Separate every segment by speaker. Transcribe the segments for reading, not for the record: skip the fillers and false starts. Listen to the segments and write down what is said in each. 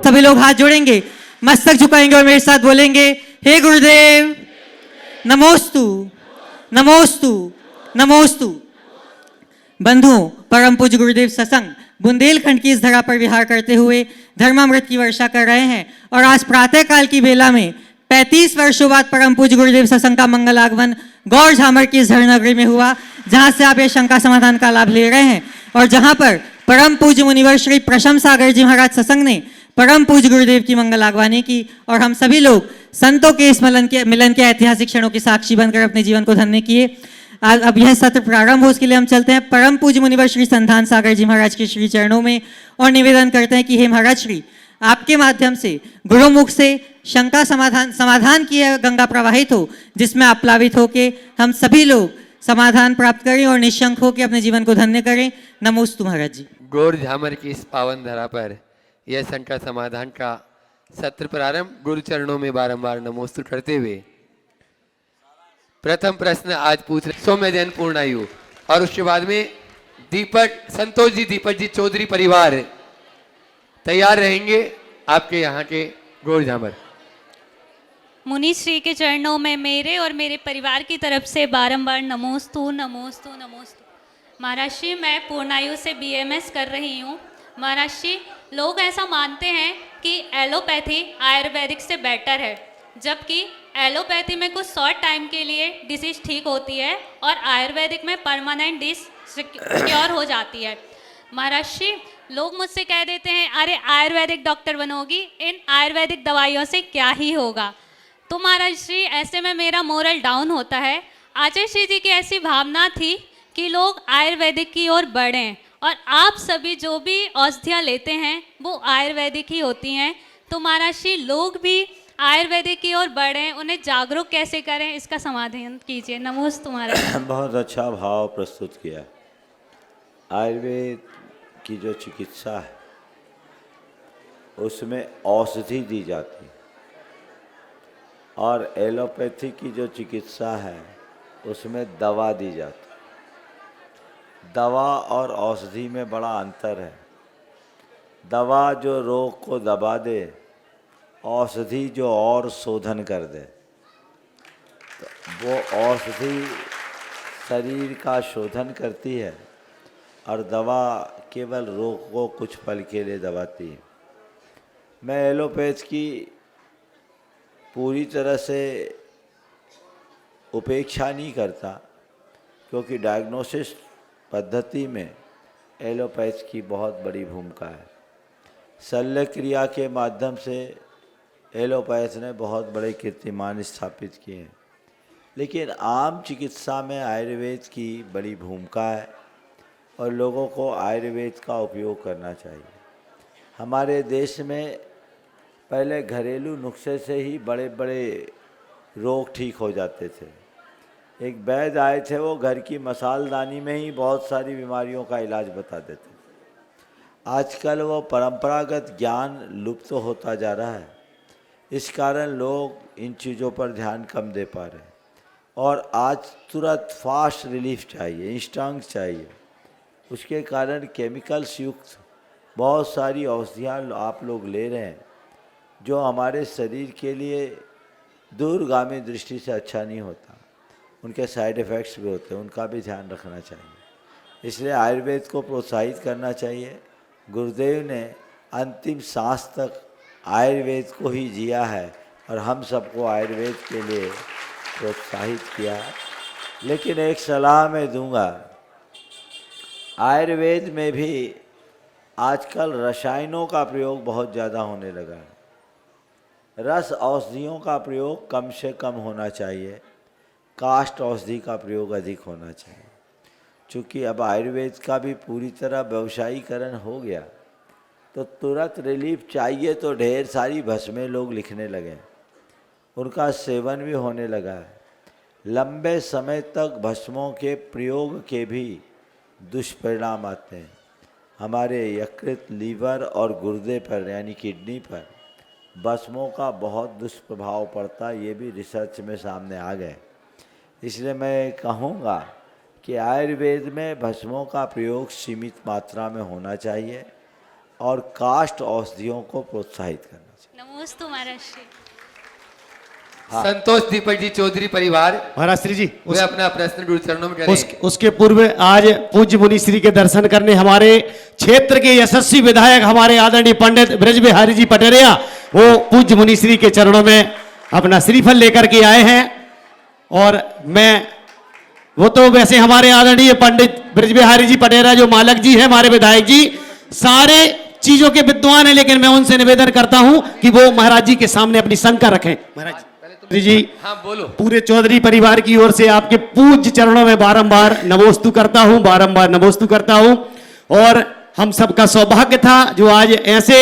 Speaker 1: सभी लोग हाथ जोड़ेंगे, मस्तक झुकाएंगे और मेरे साथ बोलेंगे, हे गुरुदेव नमोस्तु नमोस्तु नमोस्तु। बंधुओं, परम पूज्य गुरुदेव सत्संग बुंदेलखंड की इस धरा पर विहार करते हुए धर्मामृत की वर्षा कर रहे हैं और आज प्रातः काल की बेला में 35 वर्षों बाद परम पूज्य गुरुदेव सत्संग का मंगल आगमन गौर झामर की इस धरनगरी में हुआ, जहां से आप ये शंका समाधान का लाभ ले रहे हैं और जहां पर परम पूज्य मुनिवर श्री प्रशम सागर जी महाराज सत्संग ने परम पूज्य गुरुदेव की मंगल आगवानी की और हम सभी लोग संतों के इस मिलन के ऐतिहासिक क्षणों की साक्षी बनकर अपने जीवन को धन्य किए। अब यह सत्र प्रारंभ हो, उसके लिए हम चलते हैं परम पूज्य मुनिवर श्री संधान सागर जी महाराज के श्री चरणों में और निवेदन करते हैं कि हे महाराज श्री, आपके माध्यम से गुरुमुख से शंका समाधान की गंगा प्रवाहित हो, जिसमें आप प्लावित होके हम सभी लोग समाधान प्राप्त करें और निशंक होकर अपने जीवन को धन्य करें। नमोस्तु महाराज जी।
Speaker 2: गौर झामर की इस पावन धरा पर यह शंका समाधान का सत्र प्रारंभ गुरु चरणों में बारंबार नमोस्तु करते हुए प्रथम प्रश्न आज पूछ रहे सौम्य जैन पूर्णायु और उसके बाद में संतोष जी चौधरी परिवार तैयार रहेंगे आपके यहाँ के गौर झामर।
Speaker 3: मुनि श्री के चरणों में मेरे और मेरे परिवार की तरफ से बारंबार नमोस्तु नमोस्तु नमोस्तु। महाराज श्री, मैं पूर्णायु से बीएमएस कर रही हूँ। महाराज श्री, लोग ऐसा मानते हैं कि एलोपैथी आयुर्वेदिक से बेटर है, जबकि एलोपैथी में कुछ शॉर्ट टाइम के लिए डिसीज ठीक होती है और आयुर्वेदिक में परमानेंट डिसीज क्योर हो जाती है। महाराज श्री, लोग मुझसे कह देते हैं, अरे आयुर्वेदिक डॉक्टर बनोगी, इन आयुर्वेदिक दवाइयों से क्या ही होगा। तो महाराज श्री, ऐसे में मेरा मोरल डाउन होता है। आचार्य श्री जी की ऐसी भावना थी कि लोग आयुर्वेदिक की ओर बढ़ें और आप सभी जो भी औषधियाँ लेते हैं वो आयुर्वेदिक ही होती हैं। तो महाराज श्री, लोग भी आयुर्वेदिक की ओर बढ़ें, उन्हें जागरूक कैसे करें, इसका समाधान कीजिए। नमोस्तु महाराज।
Speaker 4: बहुत अच्छा भाव प्रस्तुत किया। आयुर्वेद की जो चिकित्सा है उसमें औषधि दी जाती है और एलोपैथी की जो चिकित्सा है उसमें दवा दी जाती है। दवा और औषधि में बड़ा अंतर है। दवा जो रोग को दबा दे, औषधि जो और शोधन कर दे। तो वो औषधि शरीर का शोधन करती है और दवा केवल रोग को कुछ पल के लिए दबाती है। मैं एलोपैथ की पूरी तरह से उपेक्षा नहीं करता, क्योंकि डायग्नोसिस पद्धति में एलोपैथ की बहुत बड़ी भूमिका है। शल्य क्रिया के माध्यम से एलोपैथ ने बहुत बड़े कीर्तिमान स्थापित किए हैं, लेकिन आम चिकित्सा में आयुर्वेद की बड़ी भूमिका है और लोगों को आयुर्वेद का उपयोग करना चाहिए। हमारे देश में पहले घरेलू नुस्खे से ही बड़े बड़े रोग ठीक हो जाते थे। एक वैद्य आए थे, वो घर की मसालदानी में ही बहुत सारी बीमारियों का इलाज बता देते। आजकल वो परंपरागत ज्ञान लुप्त होता जा रहा है। इस कारण लोग इन चीज़ों पर ध्यान कम दे पा रहे हैं और आज तुरंत फास्ट रिलीफ चाहिए, इंस्टेंट चाहिए। उसके कारण केमिकल्स युक्त बहुत सारी औषधियाँ आप लोग ले रहे हैं, जो हमारे शरीर के लिए दूरगामी दृष्टि से अच्छा नहीं होता। उनके साइड इफ़ेक्ट्स भी होते हैं, उनका भी ध्यान रखना चाहिए। इसलिए आयुर्वेद को प्रोत्साहित करना चाहिए। गुरुदेव ने अंतिम सांस तक आयुर्वेद को ही जिया है और हम सबको आयुर्वेद के लिए प्रोत्साहित किया है। लेकिन एक सलाह मैं दूंगा, आयुर्वेद में भी आजकल रसायनों का प्रयोग बहुत ज़्यादा होने लगा है। रस औषधियों का प्रयोग कम से कम होना चाहिए, काष्ठ औषधि का प्रयोग अधिक होना चाहिए। चूँकि अब आयुर्वेद का भी पूरी तरह व्यवसायीकरण हो गया, तो तुरंत रिलीफ चाहिए तो ढेर सारी भस्में लोग लिखने लगे, उनका सेवन भी होने लगा है। लंबे समय तक भस्मों के प्रयोग के भी दुष्परिणाम आते हैं। हमारे यकृत, लीवर और गुर्दे पर यानी किडनी पर भस्मों का बहुत दुष्प्रभाव पड़ता है। ये भी रिसर्च में सामने आ गए। इसलिए मैं कहूँगा कि आयुर्वेद में भस्मों का प्रयोग सीमित मात्रा में होना चाहिए। और काष्ठ औषधियों को प्रोत्साहित करना चाहिए।
Speaker 3: नमोस्तु महाराज श्री।
Speaker 2: संतोष दीपक जी चौधरी परिवार
Speaker 5: महाराज श्री जी
Speaker 2: वे अपना प्रश्न गुरु चरणों में करें।
Speaker 5: उसके पूर्व आज पूज्य मुनि श्री के दर्शन करने हमारे क्षेत्र के यशस्वी विधायक हमारे आदरणीय पंडित ब्रज बिहारी जी पटेरिया वो पूज्य मुनि श्री के चरणों में अपना श्रीफल लेकर के आए हैं। और मैं वो तो वैसे हमारे आदरणीय पंडित ब्रज बिहारी जी पटेरिया जो मालक जी हैं हमारे विधायक जी सारे चीजों के विद्वान हैं, लेकिन मैं उनसे निवेदन करता हूं कि वो महाराज जी के सामने अपनी शंका रखें। महाराज जी
Speaker 2: हाँ बोलो।
Speaker 5: पूरे चौधरी परिवार की ओर से आपके पूज्य चरणों में बारंबार नमोस्तु करता हूं, बारंबार नमोस्तु करता हूं। और हम सबका सौभाग्य था जो आज ऐसे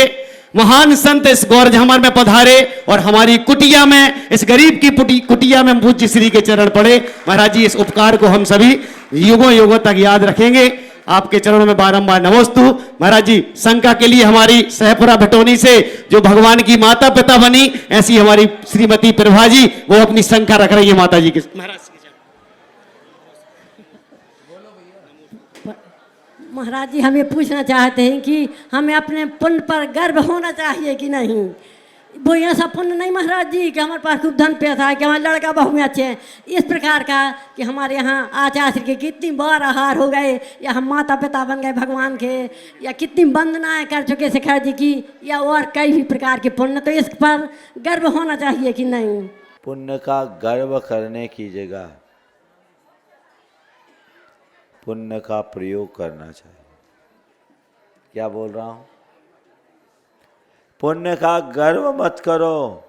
Speaker 5: महान संत इस गौरझामर में पधारे और हमारी कुटिया में, इस गरीब की कुटिया में पूज्य श्री के चरण पड़े। महाराज जी इस उपकार को हम सभी युगों युगों तक याद रखेंगे। आपके चरणों में बारंबार नमोस्तु। महाराज जी शंका के लिए हमारी सहपुरा भटोनी से जो भगवान की माता पिता बनी ऐसी हमारी श्रीमती प्रभा जी वो अपनी शंका रख रही है माता जी के।
Speaker 6: महाराज जी हम ये पूछना चाहते हैं कि हमें अपने पुण्य पर गर्व होना चाहिए कि नहीं। वो ऐसा पुण्य नहीं महाराज जी कि हमारे पास खूब धन पैसा है कि हमारे लड़का बहू में अच्छे हैं, इस प्रकार का कि हमारे यहाँ आचार्य के कितनी बार आहार हो गए या हम माता पिता बन गए भगवान के या कितनी वंदनाएं कर चुके शिखर जी की या और कई भी प्रकार के पुण्य, तो इस पर गर्व होना चाहिए कि नहीं।
Speaker 4: पुण्य का गर्व करने की जगह पुण्य का प्रयोग करना चाहिए। क्या बोल रहा हूं? पुण्य का गर्व मत करो,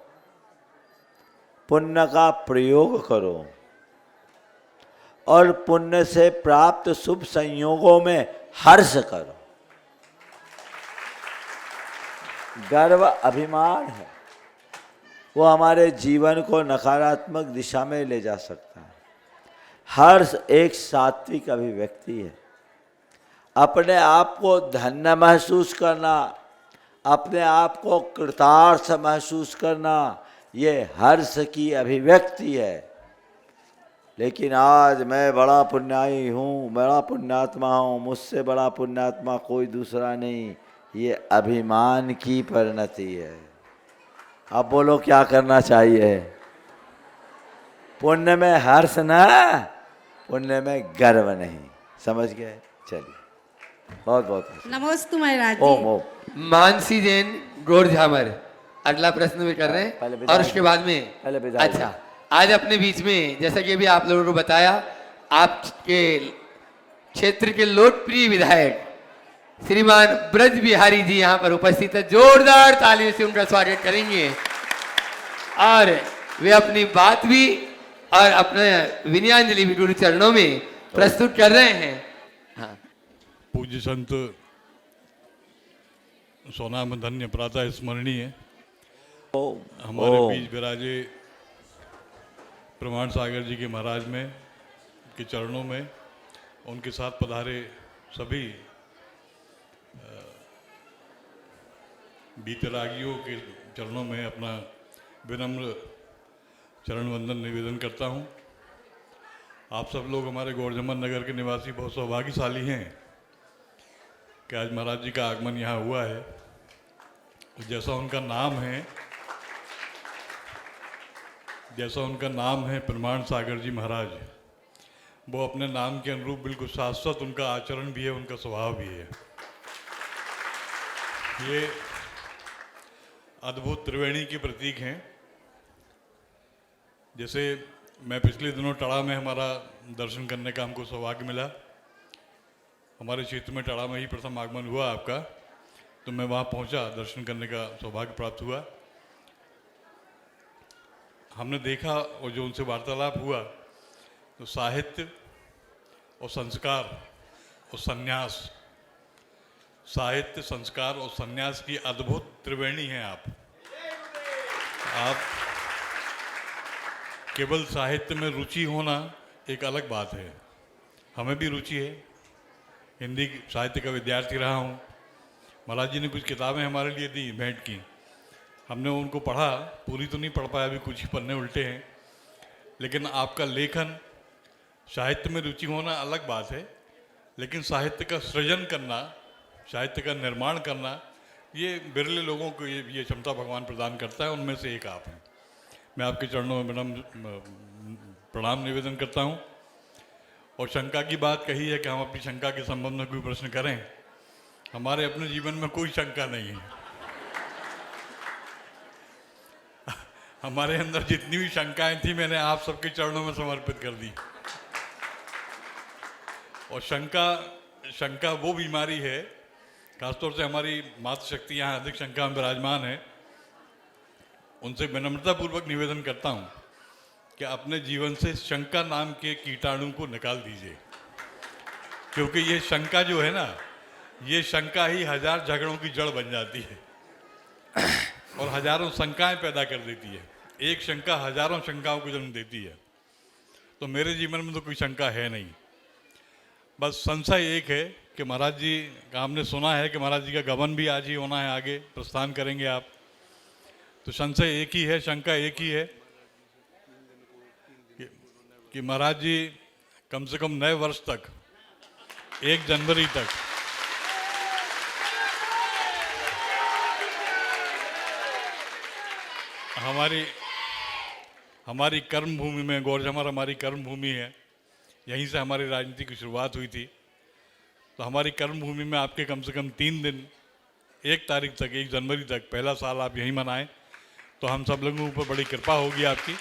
Speaker 4: पुण्य का प्रयोग करो और पुण्य से प्राप्त शुभ संयोगों में हर्ष करो। गर्व अभिमान है, वो हमारे जीवन को नकारात्मक दिशा में ले जा सकता है। हर्ष एक सात्विक अभिव्यक्ति है। अपने आप को धन्य महसूस करना, अपने आप को कृतार्थ महसूस करना, ये हर्ष की अभिव्यक्ति है। लेकिन आज मैं बड़ा पुण्याई हूँ, बड़ा पुण्यात्मा हूँ, मुझसे बड़ा पुण्यात्मा कोई दूसरा नहीं, ये अभिमान की परिणति है। अब बोलो क्या करना चाहिए? पुण्य में हर्ष न, पुण्य में गर्व नहीं। समझ गए? चलिए बहुत बहुत
Speaker 7: नमोस्तु महाराज
Speaker 4: ओम
Speaker 7: जी।
Speaker 4: ओम।
Speaker 2: मानसी जैन गोरझामर अगला प्रश्न भी कर रहे हैं और उसके बाद में
Speaker 4: पहले विदाई।
Speaker 2: अच्छा आज अपने बीच में जैसा कि अभी आप लोगों को बताया आपके क्षेत्र के लोकप्रिय विधायक श्रीमान ब्रज बिहारी जी यहाँ पर उपस्थित है। जोरदार तालियों से उनका स्वागत करेंगे और वे अपनी बात भी और अपने विनयाञ्जलि भी गुरु चरणों में प्रस्तुत कर रहे हैं। हाँ।
Speaker 8: पूज्य संत सोनाम धन्य प्रातः स्मरणीय हमारे बीच विराजे प्रमाण सागर जी के महाराज में के चरणों में उनके साथ पधारे सभी बीतरागियों के चरणों में अपना विनम्र चरण वंदन निवेदन करता हूं। आप सब लोग हमारे गौरझामर नगर के निवासी बहुत सौभाग्यशाली हैं कि आज महाराज जी का आगमन यहाँ हुआ है। जैसा उनका नाम है प्रमाण सागर जी महाराज, वो अपने नाम के अनुरूप बिल्कुल शाश्वत उनका आचरण भी है, उनका स्वभाव भी है। ये अद्भुत त्रिवेणी के प्रतीक हैं। जैसे मैं पिछले दिनों टड़ा में हमारा दर्शन करने का हमको सौभाग्य मिला। हमारे क्षेत्र में टड़ा में ही प्रथम आगमन हुआ आपका, तो मैं वहाँ पहुँचा, दर्शन करने का सौभाग्य प्राप्त हुआ। हमने देखा और जो उनसे वार्तालाप हुआ तो साहित्य और संस्कार और संन्यास, साहित्य संस्कार और संन्यास की अद्भुत त्रिवेणी हैं आप। केवल साहित्य में रुचि होना एक अलग बात है, हमें भी रुचि है। हिंदी साहित्य का विद्यार्थी रहा हूँ। महाराज जी ने कुछ किताबें हमारे लिए दी भेंट की, हमने उनको पढ़ा, पूरी तो नहीं पढ़ पाया, अभी कुछ ही पन्ने उल्टे हैं। लेकिन आपका लेखन, साहित्य में रुचि होना अलग बात है, लेकिन साहित्य का सृजन करना, साहित्य का निर्माण करना, ये बिरले लोगों को ये क्षमता भगवान प्रदान करता है, उनमें से एक आप हैं। मैं आपके चरणों में मैडम प्रणाम निवेदन करता हूँ। और शंका की बात कही है कि हम अपनी शंका के संबंध में कोई प्रश्न करें, हमारे अपने जीवन में कोई शंका नहीं है। हमारे अंदर जितनी भी शंकाएं थी मैंने आप सबके चरणों में समर्पित कर दी। और शंका वो बीमारी है, खासतौर से हमारी मातृशक्ति यहाँ अधिक संख्या में विराजमान है, उनसे विनम्रतापूर्वक निवेदन करता हूँ कि अपने जीवन से शंका नाम के कीटाणु को निकाल दीजिए। क्योंकि ये शंका जो है ना, ये शंका ही हजार झगड़ों की जड़ बन जाती है और हजारों शंकाएं पैदा कर देती है। एक शंका हजारों शंकाओं को जन्म देती है। तो मेरे जीवन में तो कोई शंका है नहीं, बस संशय एक है कि महाराज जी का हमने सुना है कि महाराज जी का गमन भी आज ही होना है, आगे प्रस्थान करेंगे आप। तो संशय एक ही है, शंका एक ही है कि महाराज जी कम से कम नए वर्ष तक 1 जनवरी तक हमारी कर्म भूमि में, गौरजमर हमारी कर्म भूमि है, यहीं से हमारी राजनीति की शुरुआत हुई थी। तो हमारी कर्म भूमि में आपके कम से कम 3 दिन 1 तारीख तक, 1 जनवरी तक पहला साल आप यहीं मनाएं, तो हम सब लोगों पर बड़ी कृपा होगी आपकी।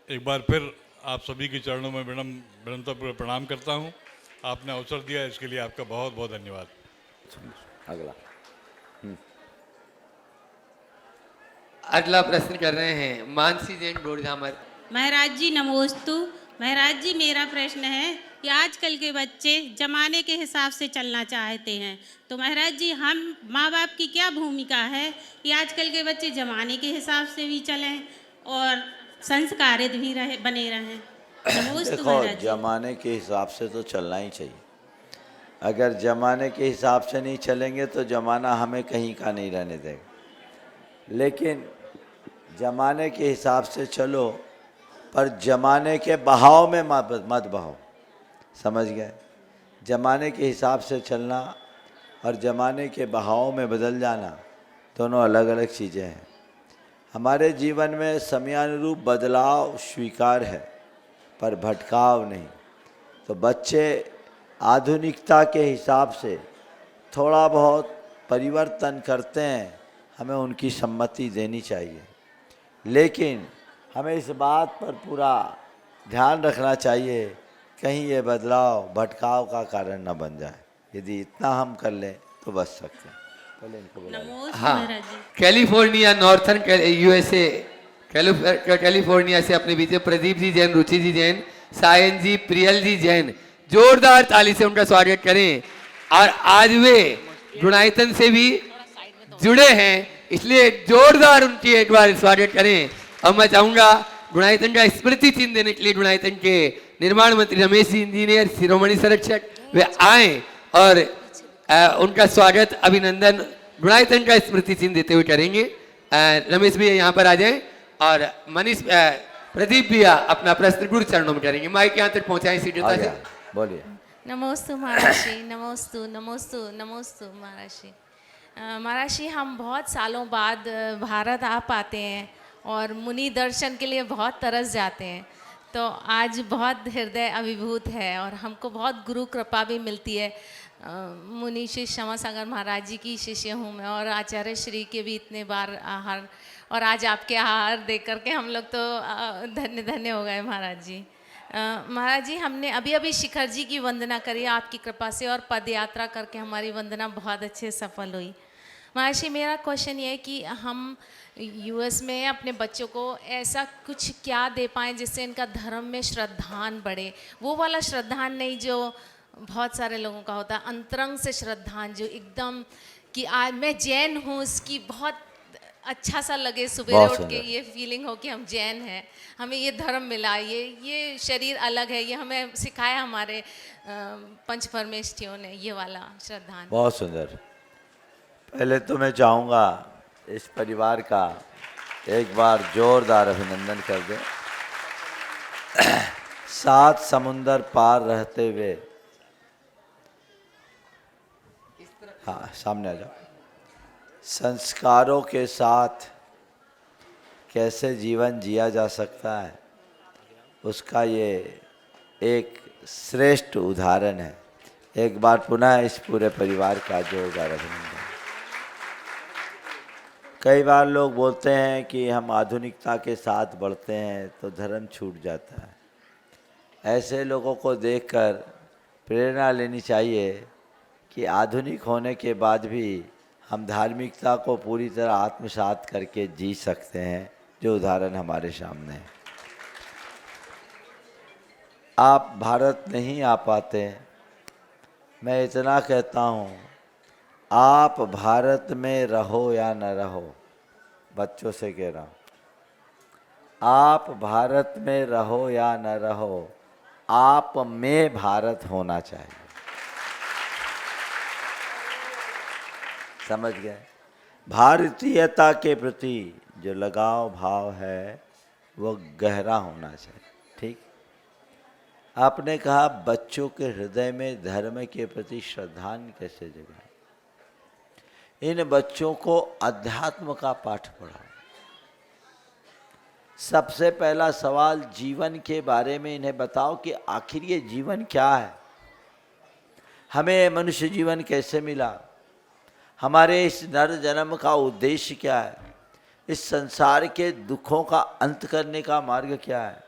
Speaker 8: एक बार फिर आप सभी के चरणों में विनम्रतापूर्वक प्रणाम करता हूं। आपने अवसर दिया, इसके लिए आपका बहुत बहुत धन्यवाद।
Speaker 4: अगला
Speaker 2: अगला प्रश्न कर रहे हैं मानसी जैन गोरझामर।
Speaker 7: महाराज जी नमोस्तु। महाराज जी मेरा प्रश्न है कि आजकल के बच्चे जमाने के हिसाब से चलना चाहते हैं, तो महाराज जी हम माँ बाप की क्या भूमिका है कि आजकल के बच्चे जमाने के हिसाब से भी चलें और संस्कारित भी बने रहें। नमोस्तु
Speaker 4: देखो,
Speaker 7: महाराज जी।
Speaker 4: जमाने के हिसाब से तो चलना ही चाहिए। अगर जमाने के हिसाब से नहीं चलेंगे तो जमाना हमें कहीं का नहीं रहने देगा। लेकिन जमाने के हिसाब से चलो, पर जमाने के बहाव में मत बहाओ। समझ गए? जमाने के हिसाब से चलना और जमाने के बहाव में बदल जाना दोनों अलग अलग चीज़ें हैं। हमारे जीवन में समयानुरूप बदलाव स्वीकार है, पर भटकाव नहीं। तो बच्चे आधुनिकता के हिसाब से थोड़ा बहुत परिवर्तन करते हैं, हमें उनकी सम्मति देनी चाहिए। लेकिन हमें इस बात पर पूरा ध्यान रखना चाहिए कहीं ये बदलाव भटकाव का कारण न बन जाए। यदि इतना हम कर लें तो बच सकते हैं। पहले इनको बुला लें।
Speaker 7: नमोस्तु
Speaker 2: हाँ,
Speaker 7: महाराज जी।
Speaker 2: कैलिफोर्निया, नॉर्थर्न यूएसए, कैलिफोर्निया से अपने बीच में प्रदीप जी जैन, रुचि जी जैन, सायन जी, प्रियल जी जैन, जोरदार ताली से उनका स्वागत करें। और आज वे गुणायतन से भी जुड़े हैं, इसलिए जोरदार उनकी एक बार स्वागत करें। अब मैं चाहूंगा गुणायतन का स्मृति चिन्ह देने के लिए गुणायतन के निर्माण मंत्री रमेश जी इंजीनियर, शिरोमणि संरक्षक, वे आए और उनका स्वागत, अभिनंदन गुणायतन का स्मृति चिन्ह देते हुए करेंगे। रमेश भैया यहाँ पर आ जाएं और मनीष प्रदीप भैया अपना प्रश्न गुरु चरणों में करेंगे। माइक यहाँ तक पहुँचाएं शीघ्रता से।
Speaker 4: बोलिए।
Speaker 9: नमोस्तु महाराष्ट्री, नमोस्तु नमोस्तु नमोस्तु महाराष्ट्री। महाराष्ट्री, हम बहुत सालों बाद भारत आ पाते हैं और मुनि दर्शन के लिए बहुत तरस जाते हैं। तो आज बहुत हृदय अभिभूत है और हमको बहुत गुरु कृपा भी मिलती है। मुनि श्री श्यामा सागर महाराज जी की शिष्य हूँ मैं, और आचार्य श्री के भी इतने बार आहार, और आज आपके आहार देख करके हम लोग तो धन्य धन्य हो गए महाराज जी। महाराज जी, हमने अभी अभी शिखर जी की वंदना करी आपकी कृपा से, और पद यात्रा करके हमारी वंदना बहुत अच्छे सफल हुई। महाराज जी, मेरा क्वेश्चन ये है कि हम यूएस में अपने बच्चों को ऐसा कुछ क्या दे पाएँ जिससे इनका धर्म में श्रद्धान बढ़े। वो वाला श्रद्धान नहीं जो बहुत सारे लोगों का होता है, अंतरंग से श्रद्धान, जो एकदम कि आज मैं जैन हूँ, इसकी बहुत अच्छा सा लगे, सुबह उठ के ये फीलिंग हो कि हम जैन हैं, हमें ये धर्म मिला, ये शरीर अलग है, ये हमें सिखाया हमारे पंच परमेष्ठियों ने, ये वाला श्रद्धान।
Speaker 4: बहुत सुंदर। पहले तो मैं चाहूँगा इस परिवार का एक बार जोरदार अभिनंदन कर दें। 7 समुंदर पार रहते हुए हाँ सामने आ जाओ। संस्कारों के साथ कैसे जीवन जिया जा सकता है उसका ये एक श्रेष्ठ उदाहरण है। एक बार पुनः इस पूरे परिवार का जोरदार अभिनंदन। कई बार लोग बोलते हैं कि हम आधुनिकता के साथ बढ़ते हैं तो धर्म छूट जाता है। ऐसे लोगों को देखकर प्रेरणा लेनी चाहिए कि आधुनिक होने के बाद भी हम धार्मिकता को पूरी तरह आत्मसात करके जी सकते हैं, जो उदाहरण हमारे सामने है। आप भारत नहीं आ पाते, मैं इतना कहता हूँ, आप भारत में रहो या न रहो, बच्चों से कह रहा हूँ, आप भारत में रहो या न रहो, आप में भारत होना चाहिए। समझ गए? भारतीयता के प्रति जो लगाव भाव है वो गहरा होना चाहिए। ठीक। आपने कहा बच्चों के हृदय में धर्म के प्रति श्रद्धा कैसे जगाएं? इन बच्चों को अध्यात्म का पाठ पढ़ाओ। सबसे पहला सवाल जीवन के बारे में इन्हें बताओ कि आखिर ये जीवन क्या है, हमें मनुष्य जीवन कैसे मिला, हमारे इस नर जन्म का उद्देश्य क्या है, इस संसार के दुखों का अंत करने का मार्ग क्या है।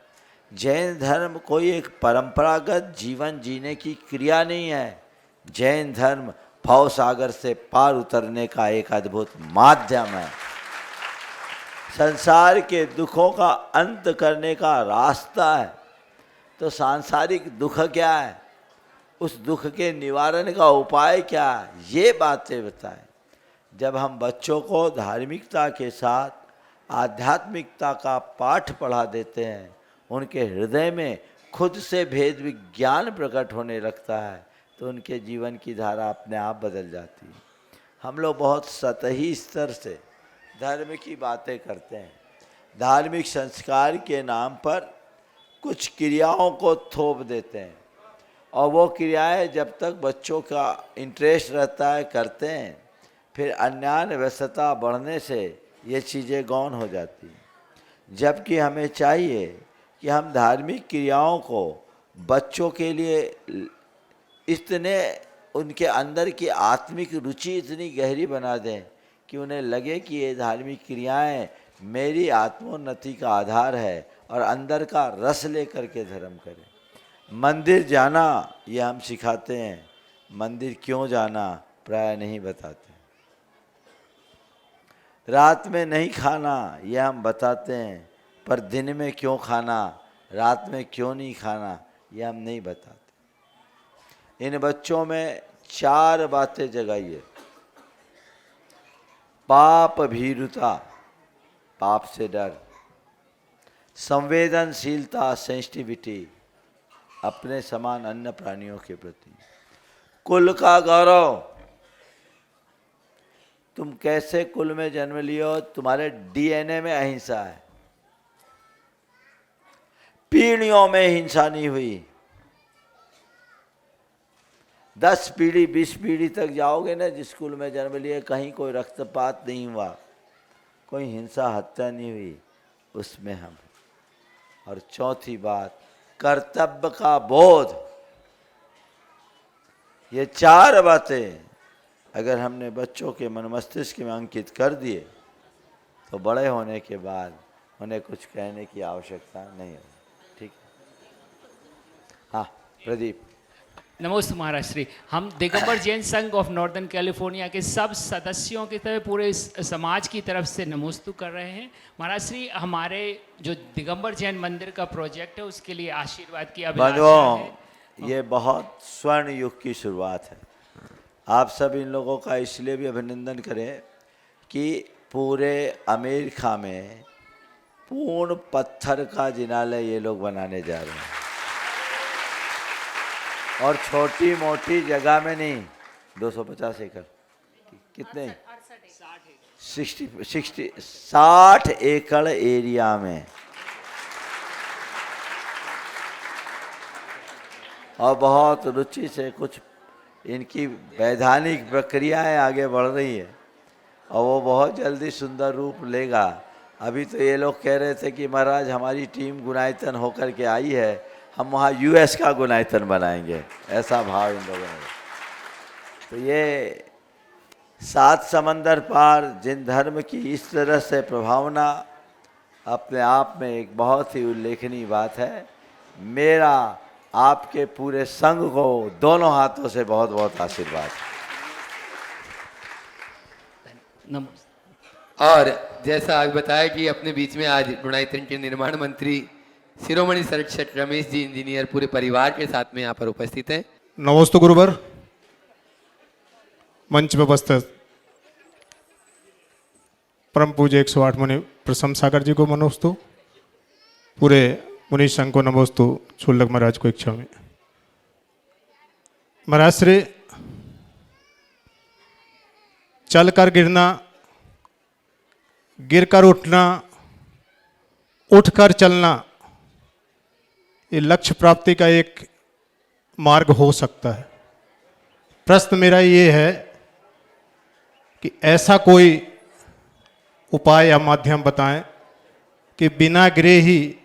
Speaker 4: जैन धर्म कोई एक परंपरागत जीवन जीने की क्रिया नहीं है। जैन धर्म भव सागर से पार उतरने का एक अद्भुत माध्यम है। संसार के दुखों का अंत करने का रास्ता है। तो सांसारिक दुख क्या है, उस दुख के निवारण का उपाय क्या है, ये बातें बताएं। जब हम बच्चों को धार्मिकता के साथ आध्यात्मिकता का पाठ पढ़ा देते हैं, उनके हृदय में खुद से भेद विज्ञान प्रकट होने लगता है, तो उनके जीवन की धारा अपने आप बदल जाती है। हम लोग बहुत सतही स्तर से धर्म की बातें करते हैं। धार्मिक संस्कार के नाम पर कुछ क्रियाओं को थोप देते हैं, और वो क्रियाएं जब तक बच्चों का इंटरेस्ट रहता है करते हैं, फिर अन्यान्य व्यस्तता बढ़ने से ये चीज़ें गौण हो जाती हैं। जबकि हमें चाहिए कि हम धार्मिक क्रियाओं को बच्चों के लिए इतने उनके अंदर की आत्मिक रुचि इतनी गहरी बना दें कि उन्हें लगे कि ये धार्मिक क्रियाएं मेरी आत्मोन्नति का आधार है, और अंदर का रस लेकर के धर्म करें। मंदिर जाना ये हम सिखाते हैं, मंदिर क्यों जाना प्राय नहीं बताते। रात में नहीं खाना ये हम बताते हैं, पर दिन में क्यों खाना, रात में क्यों नहीं खाना ये हम नहीं बताते। इन बच्चों में 4 बातें जगाइए। पाप भीरुता, पाप से डर, संवेदनशीलता सेंसिटिविटी अपने समान अन्य प्राणियों के प्रति, कुल का गौरव। तुम कैसे कुल में जन्म लियो, तुम्हारे डीएनए में अहिंसा है। पीढ़ियों में हिंसा नहीं हुई। 10 पीढ़ी 20 पीढ़ी तक जाओगे ना, जिस कुल में जन्म लिए कहीं कोई रक्तपात नहीं हुआ, कोई हिंसा हत्या नहीं हुई, उसमें हम। और चौथी बात, कर्तव्य का बोध। ये 4 बातें अगर हमने बच्चों के मन मस्तिष्क में अंकित कर दिए, तो बड़े होने के बाद उन्हें कुछ कहने की आवश्यकता नहीं है। ठीक। हाँ प्रदीप।
Speaker 10: नमस्ते महाराज श्री। हम दिगंबर जैन संघ ऑफ नॉर्दर्न कैलिफोर्निया के सब सदस्यों की तरफ, पूरे समाज की तरफ से नमोस्तु कर रहे हैं। महाराज श्री, हमारे जो दिगंबर जैन मंदिर का प्रोजेक्ट है उसके लिए आशीर्वाद की अभिलाषा है।
Speaker 4: ये बहुत स्वर्ण युग की शुरुआत है। आप सब इन लोगों का इसलिए भी अभिनंदन करें कि पूरे अमेरिका में पूर्ण पत्थर का जिनालय ये लोग बनाने जा रहे हैं, और छोटी मोटी जगह में नहीं। 250 एकड़, कितने? 60 एकड़ एरिया में, और बहुत रुचि से कुछ इनकी वैधानिक प्रक्रियाएं आगे बढ़ रही है और वो बहुत जल्दी सुंदर रूप लेगा। अभी तो ये लोग कह रहे थे कि महाराज हमारी टीम गुनायतन होकर के आई है, हम वहाँ यूएस का गुनायतन बनाएंगे, ऐसा भाव इन लोगों ने। तो ये 7 समंदर पार जिन धर्म की इस तरह से प्रभावना अपने आप में एक बहुत ही उल्लेखनीय बात है। मेरा आपके पूरे संघ को दोनों हाथों से बहुत बहुत आशीर्वाद।
Speaker 2: और जैसा आप बताया कि अपने बीच में आज गुणायतन के निर्माण मंत्री शिरोमणि सर शेठ रमेश जी इंजीनियर पूरे परिवार के साथ में यहाँ पर उपस्थित हैं।
Speaker 11: नमोस्तु गुरुवर। मंच पर उपस्थित परम पूज्य 108 मुनि प्रसन्न सागर जी को मनोस्तु, पूरे मुनि संघ को नमोस्तु, छुल्लक महाराज को इच्छा में। महाराज श्री चलकर गिरना, गिरकर उठना, उठकर चलना, ये लक्ष्य प्राप्ति का एक मार्ग हो सकता है। प्रश्न मेरा ये है कि ऐसा कोई उपाय या माध्यम बताएं कि बिना गिरे ही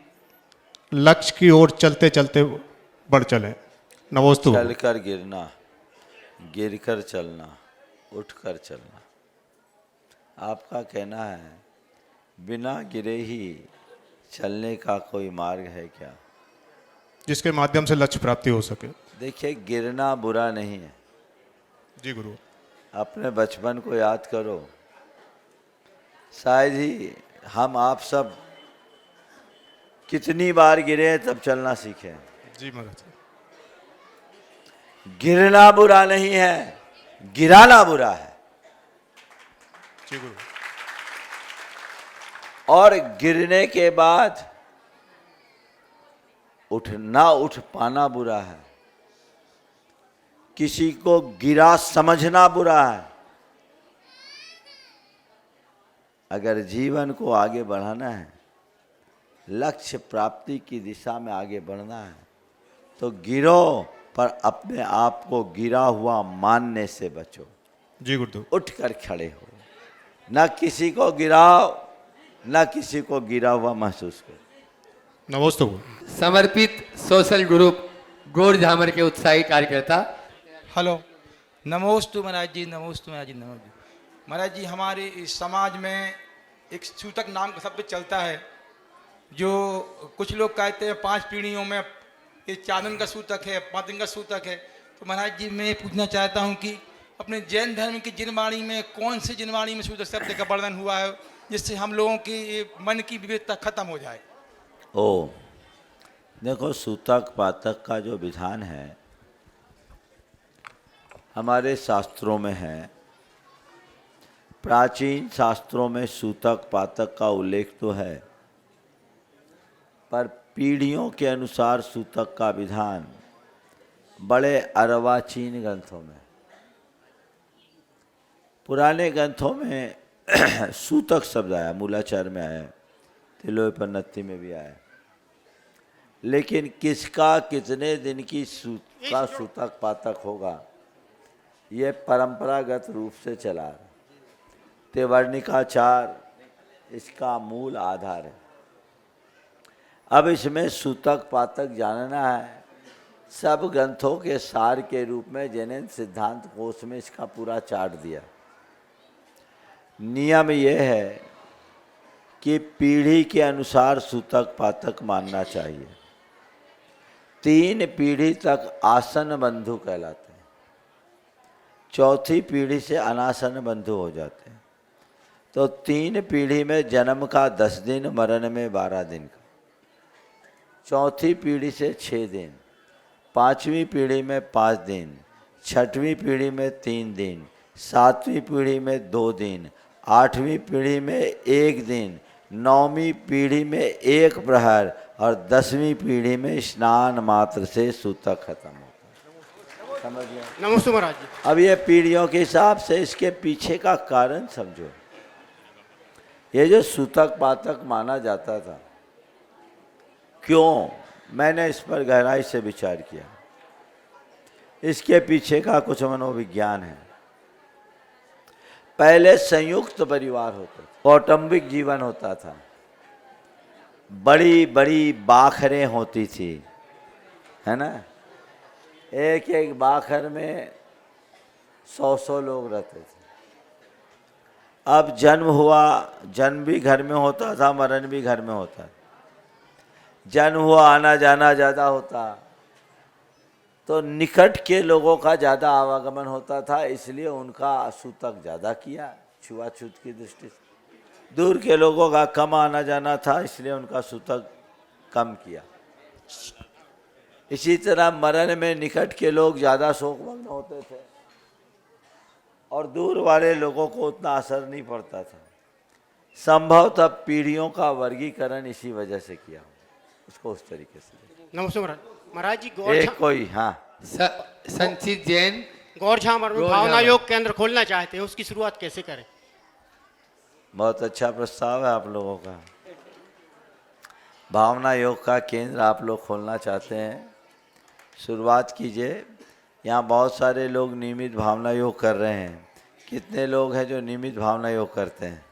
Speaker 11: लक्ष्य की ओर चलते चलते बढ़ चलें। नमोस्तु।
Speaker 4: चलकर गिरना, गिरकर चलना, उठकर चलना, आपका कहना है बिना गिरे ही चलने का कोई मार्ग है क्या,
Speaker 11: जिसके माध्यम से लक्ष्य प्राप्ति हो सके?
Speaker 4: देखिए, गिरना बुरा नहीं है।
Speaker 11: जी गुरु।
Speaker 4: अपने बचपन को याद करो, शायद ही हम आप सब कितनी बार गिरे तब चलना सीखे।
Speaker 11: जी महाराज।
Speaker 4: गिरना बुरा नहीं है, गिराना बुरा है।
Speaker 11: जी गुरु।
Speaker 4: और गिरने के बाद ना उठ पाना बुरा है, किसी को गिरा समझना बुरा है। अगर जीवन को आगे बढ़ाना है, लक्ष्य प्राप्ति की दिशा में आगे बढ़ना है, तो गिरो पर अपने आप को गिरा हुआ मानने से बचो।
Speaker 11: जी गुरुदेव।
Speaker 4: उठकर खड़े हो, ना किसी को गिराओ, ना किसी को गिरा हुआ महसूस करो।
Speaker 11: नमोस्तु।
Speaker 2: समर्पित सोशल ग्रुप गोर झामर के उत्साही कार्यकर्ता।
Speaker 12: हेलो, नमोस्तु महाराज जी, नमोस्तु महाराज जी, नमोस्तु महाराज जी। हमारे इस समाज में एक सूतक नाम का शब्द चलता है, जो कुछ लोग कहते हैं 5 पीढ़ियों में ये 4 दिन का सूतक है, 5 दिन का सूतक है। तो महाराज जी, मैं पूछना चाहता हूँ कि अपने जैन धर्म की जिनवाणी में कौन से जिनवाणी में सूतक शब्द का वर्णन हुआ है, जिससे हम लोगों की मन की विविधता खत्म हो जाए?
Speaker 4: ओ, देखो, सूतक पातक का जो विधान है हमारे शास्त्रों में है। प्राचीन शास्त्रों में सूतक पातक का उल्लेख तो है, पर पीढ़ियों के अनुसार सूतक का विधान बड़े अर्वाचीन ग्रंथों में, पुराने ग्रंथों में सूतक शब्द आया, मूलाचार में आया, तिलोपन्नति में भी आया, लेकिन किसका कितने दिन की का सूतक पातक होगा, ये परंपरागत रूप से चला है। त्रिवर्णिकाचार इसका मूल आधार है। अब इसमें सूतक पातक जानना है, सब ग्रंथों के सार के रूप में जैन सिद्धांत कोश में इसका पूरा चार्ट दिया। नियम यह है कि पीढ़ी के अनुसार सूतक पातक मानना चाहिए। 3 पीढ़ी तक आसन बंधु कहलाते हैं, 4थी पीढ़ी से अनासन बंधु हो जाते हैं। तो 3 पीढ़ी में जन्म का 10 दिन, मरण में 12 दिन का, 4थी पीढ़ी से 6 दिन, 5वीं पीढ़ी में 5 दिन, 6वीं पीढ़ी में 3 दिन, 7वीं पीढ़ी में 2 दिन, 8वीं पीढ़ी में 1 दिन, 9वीं पीढ़ी में 1 प्रहर और 10वीं पीढ़ी में स्नान मात्र से सूतक खत्म होता है। समझ गए?
Speaker 5: नमस्ते महाराज जी।
Speaker 4: अब ये पीढ़ियों के हिसाब से इसके पीछे का कारण समझो। ये जो सूतक पातक माना जाता था, क्यों? मैंने इस पर गहराई से विचार किया। इसके पीछे का कुछ मनोविज्ञान है। पहले संयुक्त परिवार होते थे, कौटुंबिक जीवन होता था, बड़ी बड़ी बाखरें होती थी, है ना। एक एक बाखर में 100 लोग रहते थे। अब जन्म हुआ, जन्म भी घर में होता था, मरण भी घर में होता। जन्म हुआ, आना जाना ज़्यादा होता, तो निकट के लोगों का ज़्यादा आवागमन होता था, इसलिए उनका सूतक ज़्यादा किया छुआछूत की दृष्टि से। दूर के लोगों का कम आना जाना था, इसलिए उनका सूतक कम किया। इसी तरह मरण में निकट के लोग ज़्यादा शोकमग्न होते थे और दूर वाले लोगों को उतना असर नहीं पड़ता था। संभवतः पीढ़ियों का वर्गीकरण इसी वजह से किया, उसको उस तरीके से।
Speaker 5: नमस्ते महाराज। महाराज जी
Speaker 4: एक कोई, हाँ,
Speaker 2: संचित जैन
Speaker 5: गौरझामर में भावना योग केंद्र खोलना चाहते हैं, उसकी शुरुआत कैसे करें?
Speaker 4: बहुत अच्छा प्रस्ताव है आप लोगों का। भावना योग का केंद्र आप लोग खोलना चाहते हैं, शुरुआत कीजिए। यहाँ बहुत सारे लोग नियमित भावना योग कर रहे हैं। कितने लोग हैं जो नियमित भावना योग करते हैं?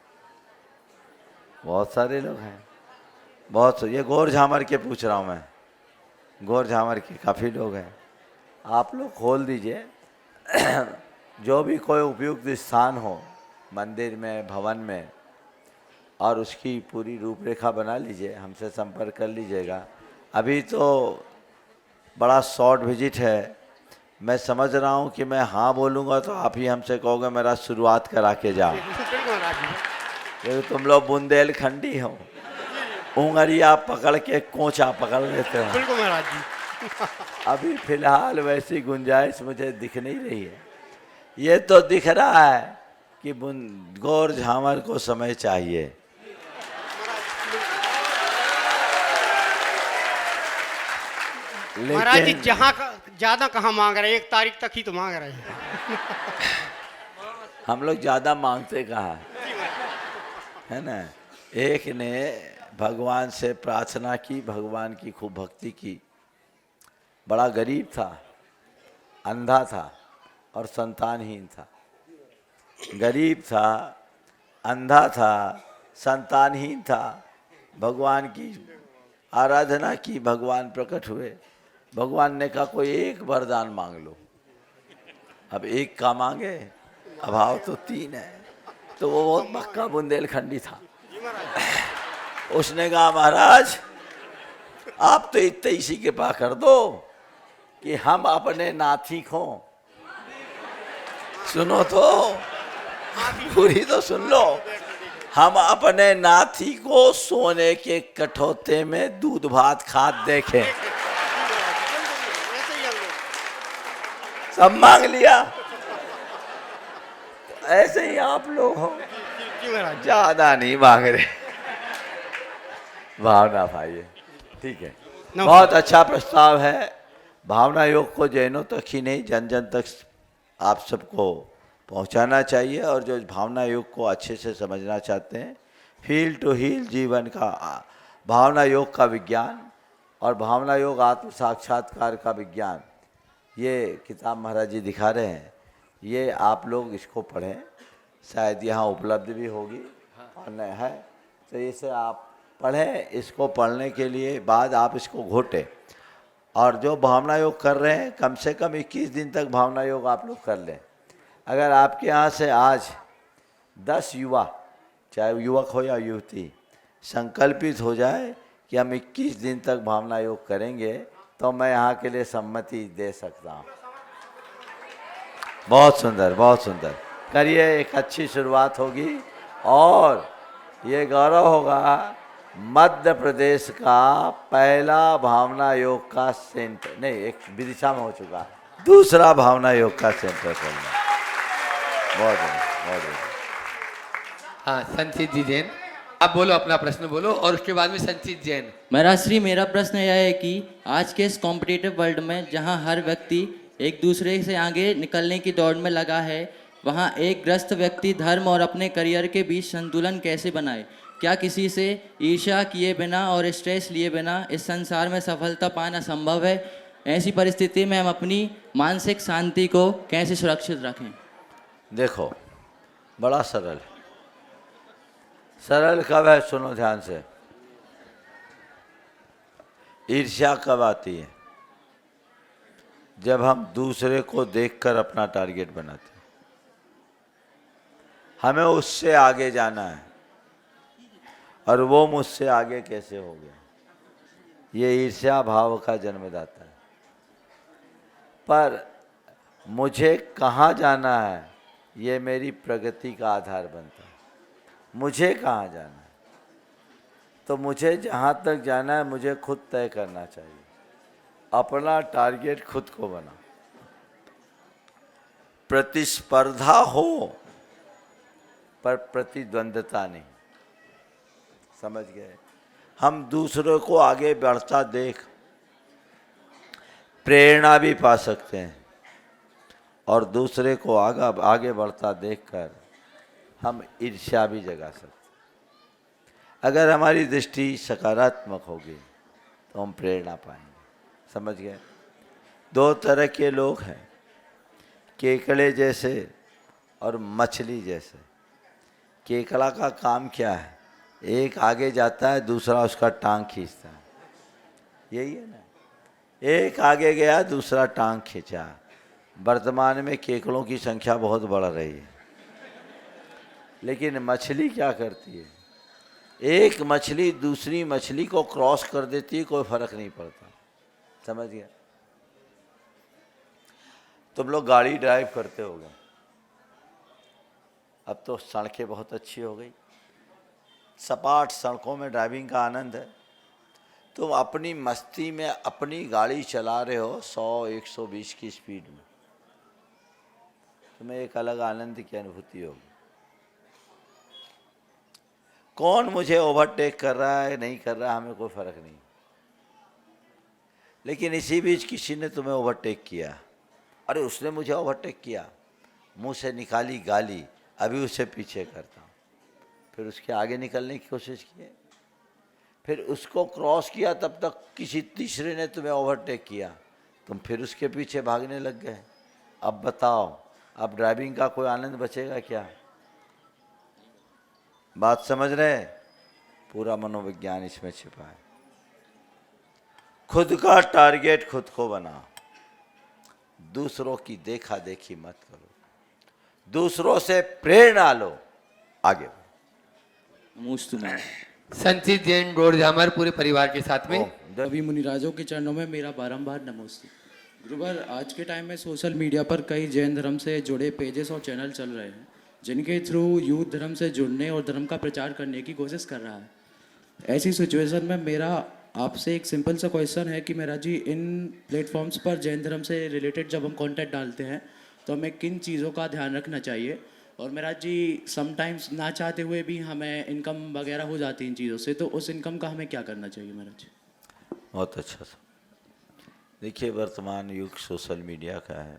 Speaker 4: बहुत सारे लोग हैं, बहुत। ये गौर झामर के पूछ रहा हूँ मैं, गौर झामर के काफ़ी लोग हैं। आप लोग खोल दीजिए। जो भी कोई उपयुक्त स्थान हो मंदिर में, भवन में, और उसकी पूरी रूपरेखा बना लीजिए, हमसे संपर्क कर लीजिएगा। अभी तो बड़ा शॉर्ट विजिट है, मैं समझ रहा हूँ कि मैं हाँ बोलूँगा तो आप ही हमसे कहोगे मेरा शुरुआत करा के जाओ, क्योंकि तुम लोग बुंदेलखंडी हो, उंगलियाँ पकड़ के कोंचा पकड़ लेते हो।
Speaker 5: बिल्कुल महाराज जी।
Speaker 4: अभी फिलहाल वैसी गुंजाइश मुझे दिख नहीं रही है। ये तो दिख रहा है कि गौर झामर को समय चाहिए।
Speaker 5: महाराज जी जहाँ का ज्यादा कहाँ मांग रहे हैं, 1 तारीख तक ही तो मांग रहे हैं।
Speaker 4: हम लोग ज़्यादा मांगते कहाँ है ना। एक ने भगवान से प्रार्थना की, भगवान की खूब भक्ति की, बड़ा गरीब था, अंधा था और संतानहीन था। गरीब था, अंधा था, संतानहीन था। भगवान की आराधना की, भगवान प्रकट हुए। भगवान ने कहा कोई एक वरदान मांग लो। अब एक का मांगे, अभाव तो 3 है। तो वो बहुत पक्का बुंदेलखंडी था। उसने कहा महाराज आप तो इतने इसी के पास कर दो कि हम अपने नाथी को, सुनो तो पूरी तो सुन लो, हम अपने नाथी को सोने के कठौते में दूध भात खात देखें। सब मांग लिया। ऐसे ही आप लोग हो, ज्यादा नहीं मांग रहे, भावना भाई। ठीक है, बहुत अच्छा प्रस्ताव है। भावना योग को जैनों तक ही नहीं, जन जन तक आप सबको पहुंचाना चाहिए। और जो भावना योग को अच्छे से समझना चाहते हैं, हील टू हील जीवन का भावना योग का विज्ञान और भावना योग आत्म साक्षात्कार का विज्ञान, ये किताब महाराज जी दिखा रहे हैं। ये आप लोग इसको पढ़ें, शायद यहाँ उपलब्ध भी होगी और नहीं है तो इसे आप पढ़ें। इसको पढ़ने के लिए बाद आप इसको घोटें। और जो भावना योग कर रहे हैं, कम से कम 21 दिन तक भावना योग आप लोग कर लें। अगर आपके यहाँ से आज 10 युवा, चाहे युवक हो या युवती, संकल्पित हो जाए कि हम 21 दिन तक भावना योग करेंगे, तो मैं यहाँ के लिए सम्मति दे सकता हूँ। बहुत सुंदर, बहुत सुंदर करिए। एक अच्छी शुरुआत होगी और ये गौरव होगा, मध्य प्रदेश का पहला भावना योग का सेंटर, नहीं एक विदिशा में हो चुका, दूसरा भावना योग का सेंटर खोलना। बहुत बहुत।
Speaker 2: हाँ, संचित जी जैन, आप बोलो, अपना प्रश्न बोलो और उसके बाद में संचित जैन।
Speaker 13: महाराज श्री, मेरा प्रश्न यह है कि आज के इस कॉम्पिटिटिव वर्ल्ड में जहां हर व्यक्ति एक दूसरे से आगे निकलने की दौड़ में लगा है, वहां एक ग्रस्त व्यक्ति धर्म और अपने करियर के बीच संतुलन कैसे बनाए? क्या किसी से ईर्ष्या किए बिना और स्ट्रेस लिए बिना इस संसार में सफलता पाना संभव है? ऐसी परिस्थिति में हम अपनी मानसिक शांति को कैसे सुरक्षित रखें?
Speaker 4: देखो, बड़ा सरल है। सरल कब है? सुनो ध्यान से। ईर्ष्या कब आती है? जब हम दूसरे को देखकर अपना टारगेट बनाते हैं। हमें उससे आगे जाना है और वो मुझसे आगे कैसे हो गया, ये ईर्ष्या भाव का जन्मदाता है। पर मुझे कहाँ जाना है, ये मेरी प्रगति का आधार बनता है। मुझे कहाँ जाना है, तो मुझे जहाँ तक जाना है मुझे खुद तय करना चाहिए। अपना टारगेट खुद को बना। प्रतिस्पर्धा हो पर प्रतिद्वंदता नहीं। समझ गए? हम दूसरों को आगे बढ़ता देख प्रेरणा भी पा सकते हैं और दूसरे को आगे बढ़ता देखकर हम ईर्ष्या भी जगा सकते हैं। अगर हमारी दृष्टि सकारात्मक होगी तो हम प्रेरणा पाएंगे। समझ गए? दो तरह के लोग हैं, केकड़े जैसे और मछली जैसे। केकड़ा का काम क्या है? एक आगे जाता है, दूसरा उसका टांग खींचता है। यही है ना? एक आगे गया, दूसरा टांग खींचा। वर्तमान में केकड़ों की संख्या बहुत बढ़ रही है, लेकिन मछली क्या करती है? एक मछली दूसरी मछली को क्रॉस कर देती है, कोई फर्क नहीं पड़ता। समझ गया? तुम लोग गाड़ी ड्राइव करते होगे, अब तो सड़कें बहुत अच्छी हो गई, सपाट सड़कों में ड्राइविंग का आनंद है। तुम अपनी मस्ती में अपनी गाड़ी चला रहे हो 100-120 की स्पीड में, तुम्हें एक अलग आनंद की अनुभूति होगी। कौन मुझे ओवरटेक कर रहा है नहीं कर रहा है, हमें कोई फर्क नहीं। लेकिन इसी बीच किसी ने तुम्हें ओवरटेक किया, अरे उसने मुझे ओवरटेक किया, मुंह से निकाली गाली, अभी उसे पीछे करता हूँ। फिर उसके आगे निकलने की कोशिश की, फिर उसको क्रॉस किया, तब तक किसी तीसरे ने तुम्हें ओवरटेक किया, तुम फिर उसके पीछे भागने लग गए। अब बताओ, अब ड्राइविंग का कोई आनंद बचेगा क्या? बात समझ रहे? पूरा मनोविज्ञान इसमें छिपा है। खुद का टारगेट खुद को बनाओ, दूसरों की देखा देखी मत करो, दूसरों से प्रेरणा लो, आगे बढ़ो।
Speaker 2: संचित जैन गोरजामर पूरे परिवार के साथ में।
Speaker 13: सभी मुनिराजों के चरणों में मेरा बारंबार नमस्ते। गुरुवर, आज के टाइम में सोशल मीडिया पर कई जैन धर्म से जुड़े पेजेस और चैनल चल रहे हैं, जिनके थ्रू यूथ धर्म से जुड़ने और धर्म का प्रचार करने की कोशिश कर रहा है। ऐसी सिचुएशन में मेरा आपसे एक सिंपल सा क्वेश्चन है कि महाराज जी, इन प्लेटफॉर्म्स पर जैन धर्म से रिलेटेड जब हम कंटेंट डालते हैं तो हमें किन चीज़ों का ध्यान रखना चाहिए? और महाराज जी, समटाइम्स ना चाहते हुए भी हमें इनकम वगैरह हो जाती है इन चीज़ों से, तो उस इनकम का हमें क्या करना चाहिए महाराज जी?
Speaker 4: बहुत अच्छा सा। देखिए, वर्तमान युग सोशल मीडिया का है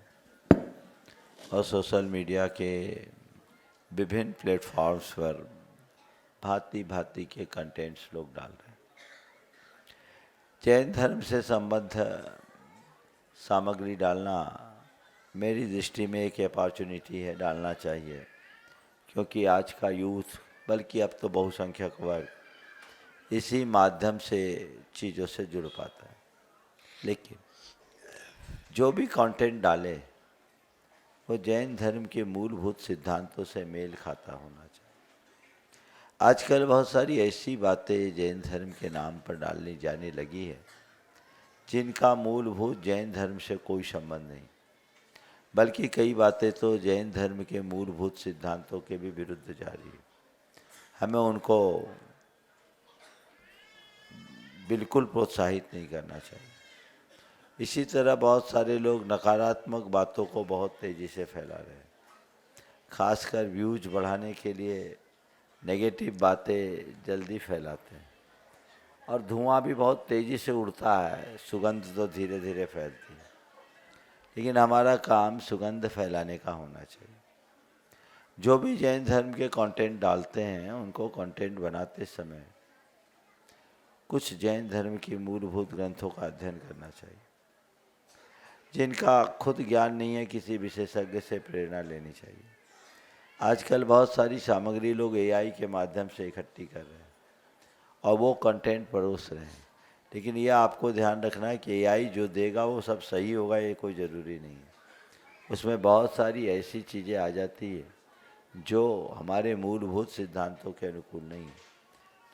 Speaker 4: और सोशल मीडिया के विभिन्न प्लेटफॉर्म्स पर भांति भांति के कंटेंट्स लोग डाल रहे हैं। जैन धर्म से संबद्ध सामग्री डालना मेरी दृष्टि में एक अपॉर्चुनिटी है, डालना चाहिए, क्योंकि आज का यूथ, बल्कि अब तो बहुसंख्यक वर्ग इसी माध्यम से चीज़ों से जुड़ पाता है। लेकिन जो भी कंटेंट डाले वो जैन धर्म के मूलभूत सिद्धांतों से मेल खाता होना चाहिए। आजकल बहुत सारी ऐसी बातें जैन धर्म के नाम पर डालनी जाने लगी है जिनका मूलभूत जैन धर्म से कोई संबंध नहीं, बल्कि कई बातें तो जैन धर्म के मूलभूत सिद्धांतों के भी विरुद्ध जा रही है। हमें उनको बिल्कुल प्रोत्साहित नहीं करना चाहिए। इसी तरह बहुत सारे लोग नकारात्मक बातों को बहुत तेज़ी से फैला रहे हैं, खासकर व्यूज बढ़ाने के लिए नेगेटिव बातें जल्दी फैलाते हैं और धुआं भी बहुत तेज़ी से उड़ता है, सुगंध तो धीरे धीरे फैलती है। लेकिन हमारा काम सुगंध फैलाने का होना चाहिए। जो भी जैन धर्म के कंटेंट डालते हैं उनको कंटेंट बनाते समय कुछ जैन धर्म की मूलभूत ग्रंथों का अध्ययन करना चाहिए। जिनका खुद ज्ञान नहीं है, किसी विशेषज्ञ से प्रेरणा लेनी चाहिए। आजकल बहुत सारी सामग्री लोग एआई के माध्यम से इकट्ठी कर रहे हैं और वो कंटेंट परोस रहे हैं, लेकिन ये आपको ध्यान रखना है कि एआई जो देगा वो सब सही होगा, ये कोई ज़रूरी नहीं है। उसमें बहुत सारी ऐसी चीज़ें आ जाती है जो हमारे मूलभूत सिद्धांतों के अनुकूल नहीं है।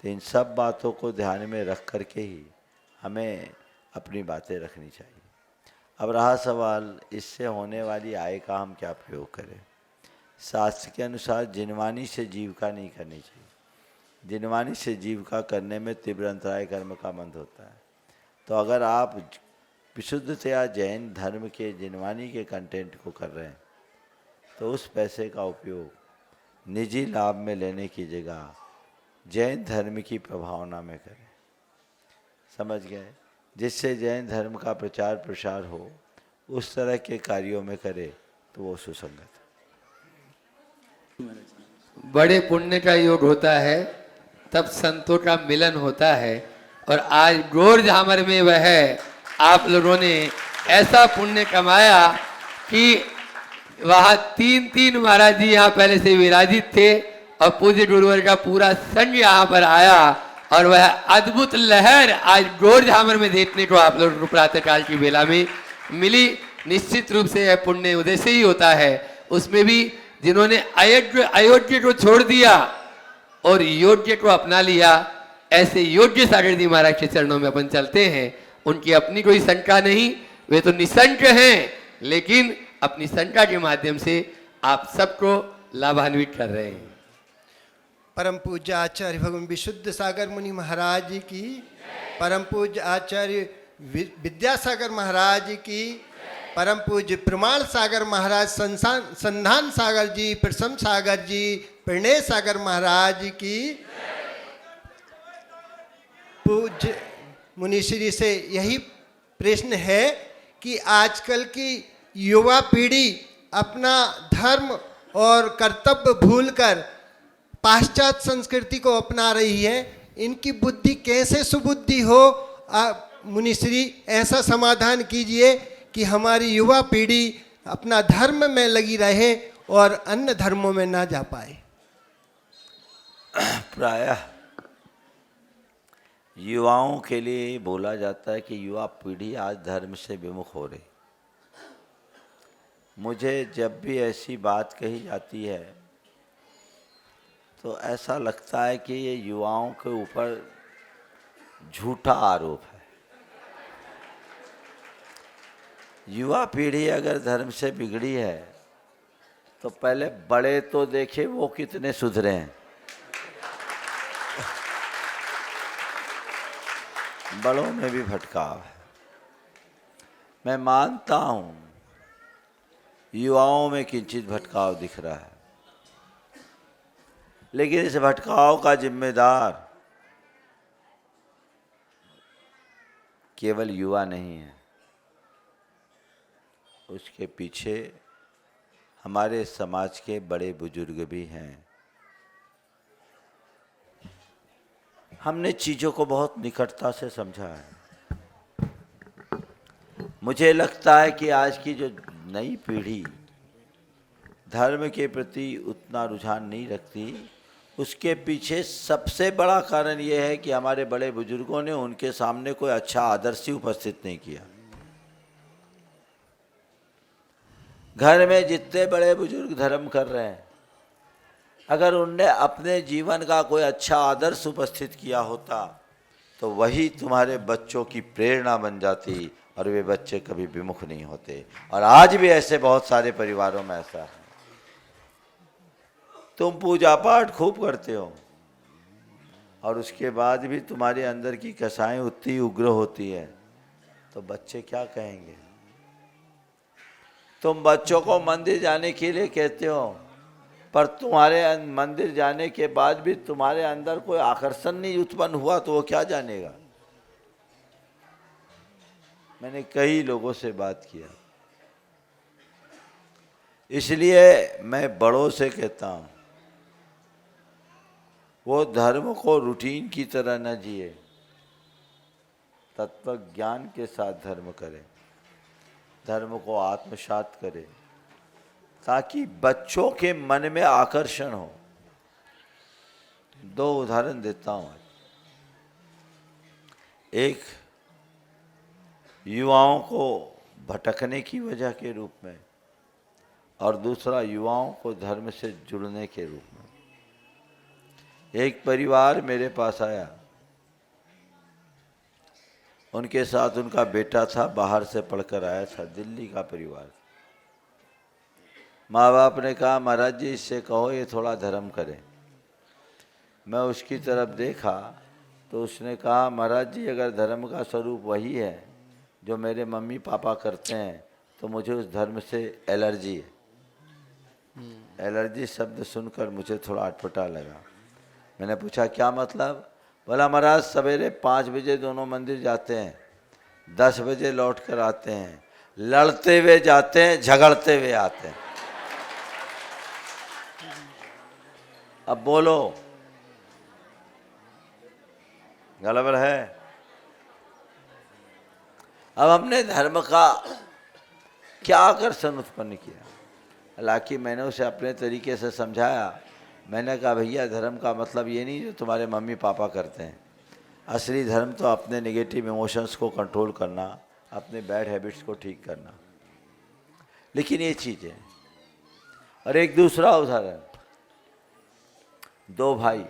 Speaker 4: तो इन सब बातों को ध्यान में रख करके ही हमें अपनी बातें रखनी चाहिए। अब रहा सवाल इससे होने वाली आय का हम क्या प्रयोग करें। शास्त्र के अनुसार जिनवानी से जीविका नहीं करनी चाहिए। जिनवानी से जीविका करने में तीव्र अंतराय कर्म का मंद होता है। तो अगर आप विशुद्धतया जैन धर्म के जिनवानी के कंटेंट को कर रहे हैं तो उस पैसे का उपयोग निजी लाभ में लेने की जगह जैन धर्म की प्रभावना में करें। समझ गए? जिससे जैन धर्म का प्रचार प्रसार हो, उस तरह के कार्यों में करे तो वो सुसंगत है।
Speaker 2: बड़े पुण्य का योग होता है तब संतों का मिलन होता है, और आज गौर झामर में वह आप लोगों ने ऐसा पुण्य कमाया कि वहाँ तीन महाराज जी यहाँ पहले से विराजित थे और पूज्य गुरुवर का पूरा संघ यहाँ पर आया, और वह अद्भुत लहर आज गौर झामर में देखने को आप लोगों को प्रातःकाल की बेला में मिली। निश्चित रूप से यह पुण्य उदय से ही होता है। उसमें भी जिन्होंने अयोग्य को छोड़ दिया और योग्य को अपना लिया, ऐसे योग्य सागर जी महाराज के चरणों में अपन चलते हैं। उनकी अपनी कोई शंका नहीं, वे तो निशंक हैं, लेकिन अपनी शंका के माध्यम से आप सबको लाभान्वित कर रहे हैं।
Speaker 14: परम पूज्य आचार्य भगवान विशुद्ध सागर मुनि महाराज जी की, परम पूज्य आचार्य विद्यासागर महाराज जी की, परम पूज्य प्रमाण सागर महाराज, संधान सागर जी, प्रसम सागर जी, प्रणय सागर महाराज जी की। पूज्य मुनिश्री से यही प्रश्न है कि आजकल की युवा पीढ़ी अपना धर्म और कर्तव्य भूलकर पाश्चात्य संस्कृति को अपना रही है। इनकी बुद्धि कैसे सुबुद्धि हो? मुनिश्री ऐसा समाधान कीजिए कि हमारी युवा पीढ़ी अपना धर्म में लगी रहे और अन्य धर्मों में ना जा पाए।
Speaker 4: प्रायः युवाओं के लिए बोला जाता है कि युवा पीढ़ी आज धर्म से विमुख हो रही। मुझे जब भी ऐसी बात कही जाती है तो ऐसा लगता है कि ये युवाओं के ऊपर झूठा आरोप है। युवा पीढ़ी अगर धर्म से बिगड़ी है तो पहले बड़े तो देखे वो कितने सुधरे हैं। बड़ों में भी भटकाव है। मैं मानता हूँ युवाओं में किंचित भटकाव दिख रहा है, लेकिन इस भटकाव का जिम्मेदार केवल युवा नहीं है, उसके पीछे हमारे समाज के बड़े बुजुर्ग भी हैं। हमने चीज़ों को बहुत निकटता से समझा है। मुझे लगता है कि आज की जो नई पीढ़ी धर्म के प्रति उतना रुझान नहीं रखती, उसके पीछे सबसे बड़ा कारण यह है कि हमारे बड़े बुजुर्गों ने उनके सामने कोई अच्छा आदर्श ही उपस्थित नहीं किया। घर में जितने बड़े बुजुर्ग धर्म कर रहे हैं, अगर उनने अपने जीवन का कोई अच्छा आदर्श उपस्थित किया होता तो वही तुम्हारे बच्चों की प्रेरणा बन जाती और वे बच्चे कभी विमुख नहीं होते। और आज भी ऐसे बहुत सारे परिवारों में ऐसा है। तुम पूजा पाठ खूब करते हो और उसके बाद भी तुम्हारे अंदर की कसाएं उतनी उग्र होती है, तो बच्चे क्या कहेंगे? तुम बच्चों को मंदिर जाने के लिए कहते हो, पर तुम्हारे मंदिर जाने के बाद भी तुम्हारे अंदर कोई आकर्षण नहीं उत्पन्न हुआ तो वो क्या जानेगा? मैंने कई लोगों से बात किया, इसलिए मैं बड़ों से कहता हूँ वो धर्म को रूटीन की तरह न जिए, तत्व ज्ञान के साथ धर्म करें। धर्म को आत्मसात करें, ताकि बच्चों के मन में आकर्षण हो। 2 उदाहरण देता हूँ। एक युवाओं को भटकने की वजह के रूप में, और दूसरा युवाओं को धर्म से जुड़ने के रूप में। एक परिवार मेरे पास आया, उनके साथ उनका बेटा था, बाहर से पढ़कर आया था, दिल्ली का परिवार। माँ बाप ने कहा महाराज जी इससे कहो ये थोड़ा धर्म करे। मैं उसकी तरफ देखा तो उसने कहा महाराज जी अगर धर्म का स्वरूप वही है जो मेरे मम्मी पापा करते हैं तो मुझे उस धर्म से एलर्जी है। एलर्जी शब्द सुनकर मुझे थोड़ा अटपटा लगा। मैंने पूछा क्या मतलब? बोला महाराज सवेरे 5 बजे दोनों मंदिर जाते हैं, 10 बजे लौट कर आते हैं, लड़ते हुए जाते हैं, झगड़ते हुए आते हैं। अब बोलो गलत है? अब हमने धर्म का क्या आकर्षण उत्पन्न किया? हालांकि मैंने उसे अपने तरीके से समझाया। मैंने कहा भैया धर्म का मतलब ये नहीं जो तुम्हारे मम्मी पापा करते हैं। असली धर्म तो अपने नेगेटिव इमोशंस को कंट्रोल करना, अपने बैड हैबिट्स को ठीक करना। लेकिन ये चीज़ है। और एक दूसरा उदाहरण, 2 भाई,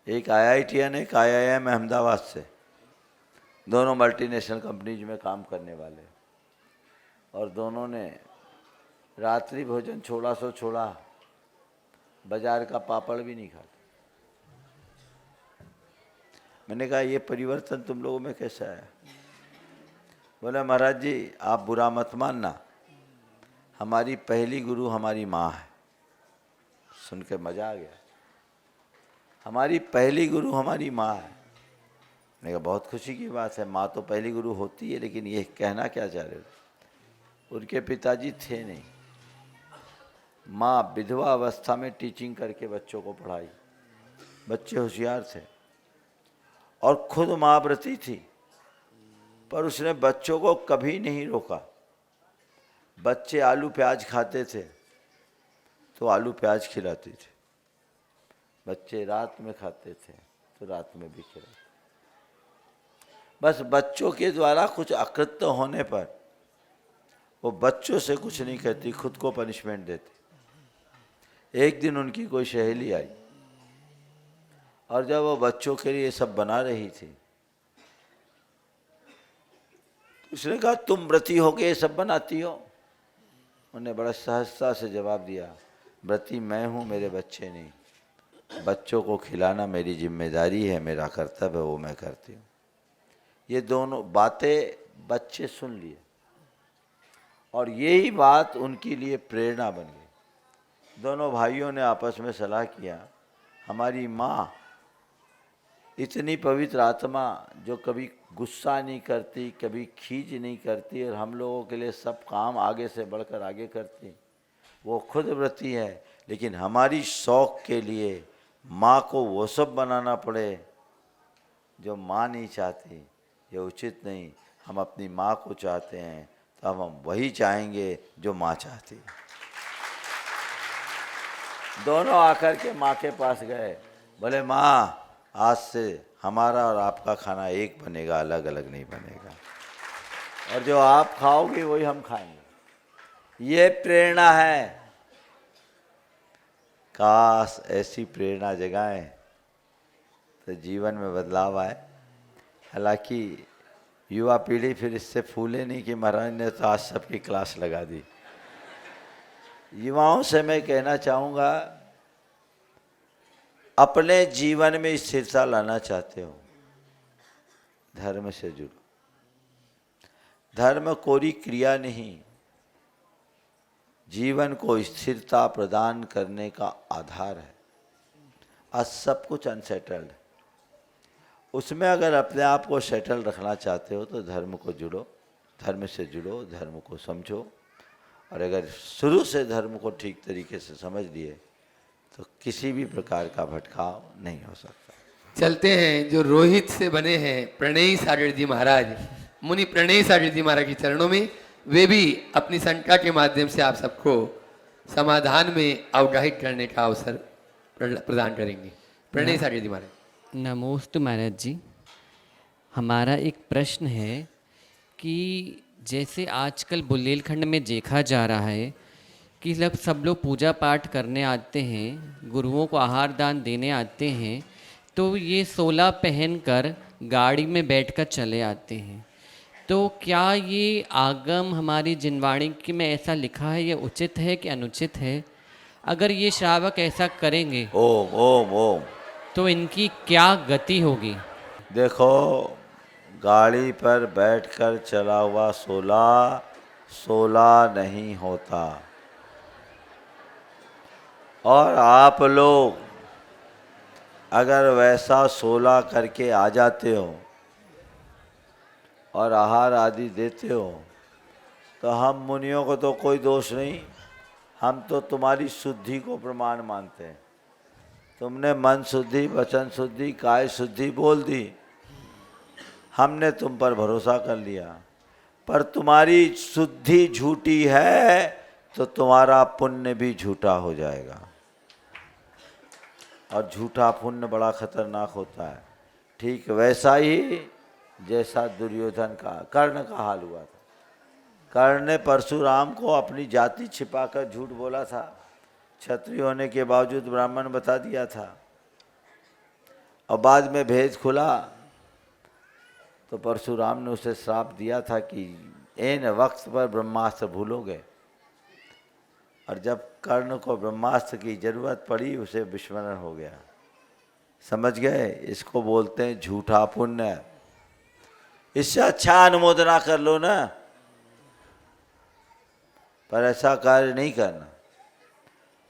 Speaker 4: एक IITian एक IIM अहमदाबाद से, दोनों मल्टीनेशनल कंपनीज में काम करने वाले, और दोनों ने रात्रि भोजन छोड़ा सो छोड़ा, बाजार का पापड़ भी नहीं खाते। मैंने कहा ये परिवर्तन तुम लोगों में कैसा है? बोला महाराज जी आप बुरा मत मानना, हमारी पहली गुरु हमारी माँ है। सुन के मजा आ गया। हमारी पहली गुरु हमारी माँ है। मैंने कहा बहुत खुशी की बात है, माँ तो पहली गुरु होती है, लेकिन ये कहना क्या चाह रहे थे? उनके पिताजी थे नहीं। माँ विधवा अवस्था में टीचिंग करके बच्चों को पढ़ाई। बच्चे होशियार थे और खुद माँ व्रती थी, पर उसने बच्चों को कभी नहीं रोका। बच्चे आलू प्याज खाते थे तो आलू प्याज खिलाती थी, बच्चे रात में खाते थे तो रात में भी खिलाते। बस बच्चों के द्वारा कुछ अकृत्य होने पर वो बच्चों से कुछ नहीं कहती, खुद को पनिशमेंट देती। एक दिन उनकी कोई सहेली आई और जब वो बच्चों के लिए सब बना रही थी, उसने कहा तुम व्रती हो के ये सब बनाती हो? उन्होंने बड़ा सहजता से जवाब दिया, व्रती मैं हूँ, मेरे बच्चे नहीं। बच्चों को खिलाना मेरी जिम्मेदारी है, मेरा कर्तव्य है, वो मैं करती हूँ। ये दोनों बातें बच्चे सुन लिए और यही बात उनके लिए प्रेरणा बन गई। दोनों भाइयों ने आपस में सलाह किया, हमारी माँ इतनी पवित्र आत्मा जो कभी गुस्सा नहीं करती, कभी खींच नहीं करती और हम लोगों के लिए सब काम आगे से बढ़कर आगे करती, वो खुद व्रती है, लेकिन हमारी शौक के लिए माँ को वो सब बनाना पड़े जो माँ नहीं चाहती, ये उचित नहीं। हम अपनी माँ को चाहते हैं तो अब हम वही चाहेंगे जो माँ चाहती। दोनों आकर के माँ के पास गए, बोले माँ आज से हमारा और आपका खाना एक बनेगा, अलग अलग नहीं बनेगा, और जो आप खाओगे वही हम खाएंगे। ये प्रेरणा है। काश ऐसी प्रेरणा जगाएं तो जीवन में बदलाव आए। हालांकि युवा पीढ़ी फिर इससे फूले नहीं कि महाराज ने तो आज सबकी क्लास लगा दी। युवाओं से मैं कहना चाहूँगा, अपने जीवन में स्थिरता लाना चाहते हो, धर्म से जुड़ो। धर्म कोई क्रिया नहीं, जीवन को स्थिरता प्रदान करने का आधार है। आज सब कुछ अनसेटल्ड है, उसमें अगर अपने आप को सेटल रखना चाहते हो तो धर्म को जुड़ो, धर्म से जुड़ो, धर्म को समझो। और अगर शुरू से धर्म को ठीक तरीके से समझ लिए तो किसी भी प्रकार का भटकाव नहीं हो सकता।
Speaker 2: चलते हैं जो रोहित से बने हैं प्रणयी सागर जी महाराज, मुनि प्रणयी सागर जी महाराज के चरणों में वे भी अपनी शंका के माध्यम से आप सबको समाधान में अवगाहित करने का अवसर प्रदान करेंगे। प्रणय सागर जी महाराज।
Speaker 15: नमोस्तु महाराज जी। हमारा एक प्रश्न है कि जैसे आजकल बुंदेलखंड में देखा जा रहा है कि जब सब लोग पूजा पाठ करने आते हैं, गुरुओं को आहार दान देने आते हैं, तो ये 16 पहनकर गाड़ी में बैठकर चले आते हैं। तो क्या ये आगम हमारी जिनवाणी में ऐसा लिखा है, ये उचित है कि अनुचित है? अगर ये श्रावक ऐसा करेंगे
Speaker 4: ओम ओम ओम
Speaker 15: तो इनकी क्या गति होगी?
Speaker 4: देखो, गाड़ी पर बैठकर चला हुआ 16 नहीं होता। और आप लोग अगर वैसा 16 करके आ जाते हो और आहार आदि देते हो तो हम मुनियों को तो कोई दोष नहीं, हम तो तुम्हारी शुद्धि को प्रमाण मानते हैं। तुमने मन शुद्धि, वचन शुद्धि, काय शुद्धि बोल दी, हमने तुम पर भरोसा कर लिया। पर तुम्हारी शुद्धि झूठी है तो तुम्हारा पुण्य भी झूठा हो जाएगा। और झूठा पुण्य बड़ा खतरनाक होता है। ठीक वैसा ही जैसा दुर्योधन का, कर्ण का हाल हुआ था। कर्ण ने परशुराम को अपनी जाति छिपाकर झूठ बोला था, क्षत्रिय होने के बावजूद ब्राह्मण बता दिया था। और बाद में भेद खुला तो परशुराम ने उसे श्राप दिया था कि ऐन वक्त पर ब्रह्मास्त्र भूलोगे। और जब कर्ण को ब्रह्मास्त्र की जरूरत पड़ी उसे विस्मरण हो गया। समझ गए? इसको बोलते हैं झूठा पुण्य। इससे अच्छा अनुमोदना कर लो ना, पर ऐसा कार्य नहीं करना।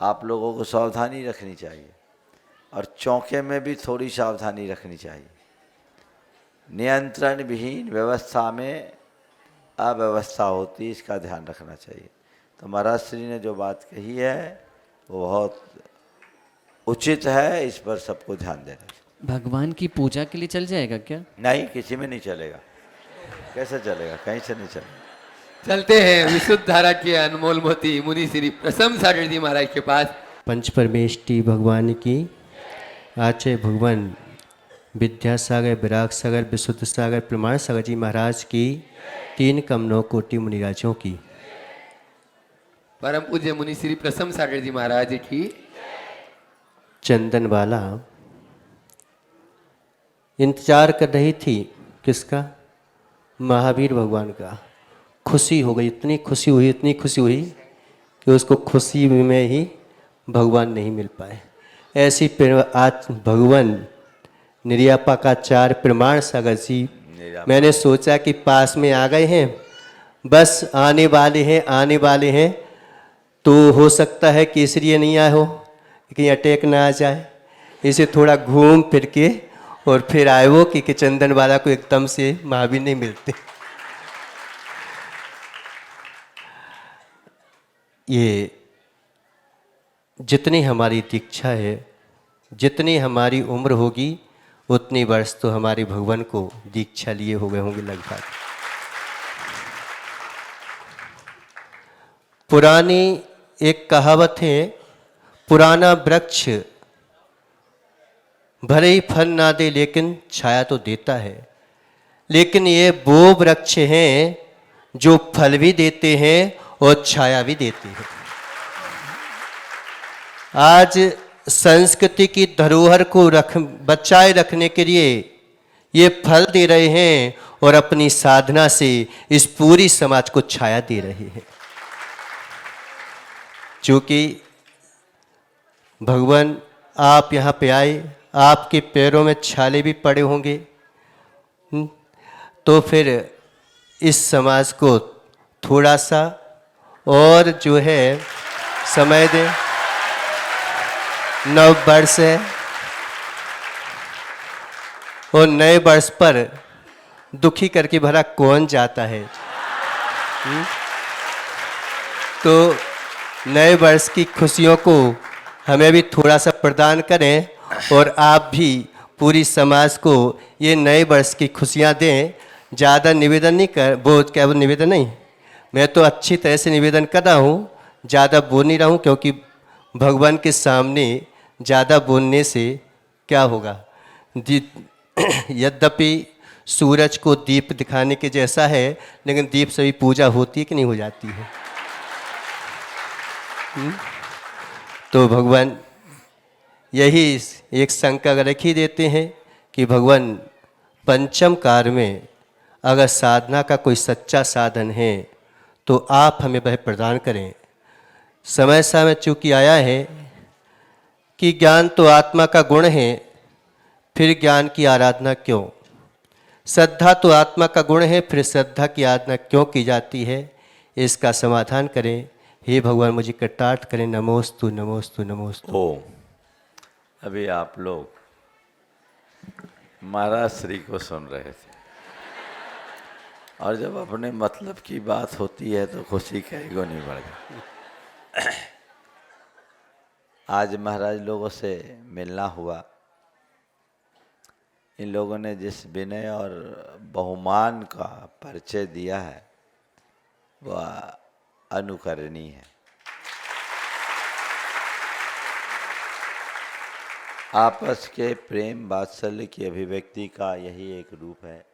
Speaker 4: आप लोगों को सावधानी रखनी चाहिए और चौके में भी थोड़ी सावधानी रखनी चाहिए। नियंत्रण विहीन व्यवस्था में अव्यवस्था होती, इसका ध्यान रखना चाहिए। तो महाराज श्री ने जो बात कही है वो बहुत उचित है, इस पर सबको ध्यान देना चाहिए।
Speaker 15: भगवान की पूजा के लिए चल जाएगा क्या?
Speaker 4: नहीं, किसी में नहीं चलेगा। कैसे चलेगा? कहीं से नहीं चलेगा।
Speaker 2: चलते हैं विशुद्ध धारा के अनमोल मोती मुनि श्री प्रसन्न सागर जी महाराज के पास।
Speaker 16: पंच परमेष्टि भगवान की, आचार्य भगवान विद्यासागर, विराग सागर, विशुद्ध सागर, प्रमाण सागर जी महाराज की, 3 कमनों कोटि मुनिराजों की।
Speaker 2: परम पूज्य मुनि श्री प्रसन्न सागर जी महाराज की।
Speaker 16: चंदनवाला इंतजार कर रही थी किसका? महावीर भगवान का। खुशी हो गई, इतनी खुशी हुई, इतनी खुशी हुई कि उसको खुशी में ही भगवान नहीं मिल पाए। ऐसी आज भगवान निर्यापकाचार्य प्रमाण सागर जी, मैंने सोचा कि पास में आ गए हैं, बस आने वाले हैं, आने वाले हैं, तो हो सकता है कि इसलिए नहीं आए हो कि अटैक ना आ जाए, इसे थोड़ा घूम फिर के और फिर आए वो कि चंदन वाला को एकदम से महावीर नहीं मिलते। ये जितनी हमारी दीक्षा है, जितनी हमारी उम्र होगी, उतनी वर्ष तो हमारे भगवान को दीक्षा लिए हो गए होंगे लगभग। पुरानी एक कहावत है, पुराना वृक्ष भले ही फल ना दे लेकिन छाया तो देता है। लेकिन ये वो वृक्ष हैं जो फल भी देते हैं और छाया भी देते हैं। आज संस्कृति की धरोहर को बचाए रखने के लिए ये फल दे रहे हैं और अपनी साधना से इस पूरी समाज को छाया दे रहे हैं। चूँकि भगवान आप यहाँ पे आए, आपके पैरों में छाले भी पड़े होंगे, तो फिर इस समाज को थोड़ा सा और जो है समय दें। नव वर्ष है और नए वर्ष पर दुखी करके भला कौन जाता है? तो नए वर्ष की खुशियों को हमें भी थोड़ा सा प्रदान करें और आप भी पूरी समाज को ये नए वर्ष की खुशियाँ दें। ज़्यादा निवेदन नहीं कर, वो क्या वो निवेदन नहीं, मैं तो अच्छी तरह से निवेदन कर रहा हूँ, ज़्यादा बोल नहीं रहा हूँ, क्योंकि भगवान के सामने ज़्यादा बोलने से क्या होगा। यद्यपि सूरज को दीप दिखाने के जैसा है, लेकिन दीप से भी पूजा होती है कि नहीं हो जाती है। तो भगवान यही एक शंका रख ही देते हैं कि भगवान पंचम कार में अगर साधना का कोई सच्चा साधन है तो आप हमें वह प्रदान करें। समय समय चूँकि आया है कि ज्ञान तो आत्मा का गुण है, फिर ज्ञान की आराधना क्यों। श्रद्धा तो आत्मा का गुण है, फिर श्रद्धा की आराधना क्यों की जाती है, इसका समाधान करें। हे भगवान मुझे कटाक्ष करें। नमोस्तु नमोस्तु नमोस्तु।
Speaker 4: ओम। अभी आप लोग महाराज श्री को सुन रहे थे, और जब अपने मतलब की बात होती है तो खुशी कहीं नहीं बढ़। आज महाराज लोगों से मिलना हुआ। इन लोगों ने जिस विनय और बहुमान का परिचय दिया है वह अनुकरणीय है। आपस के प्रेम वात्सल्य की अभिव्यक्ति का यही एक रूप है।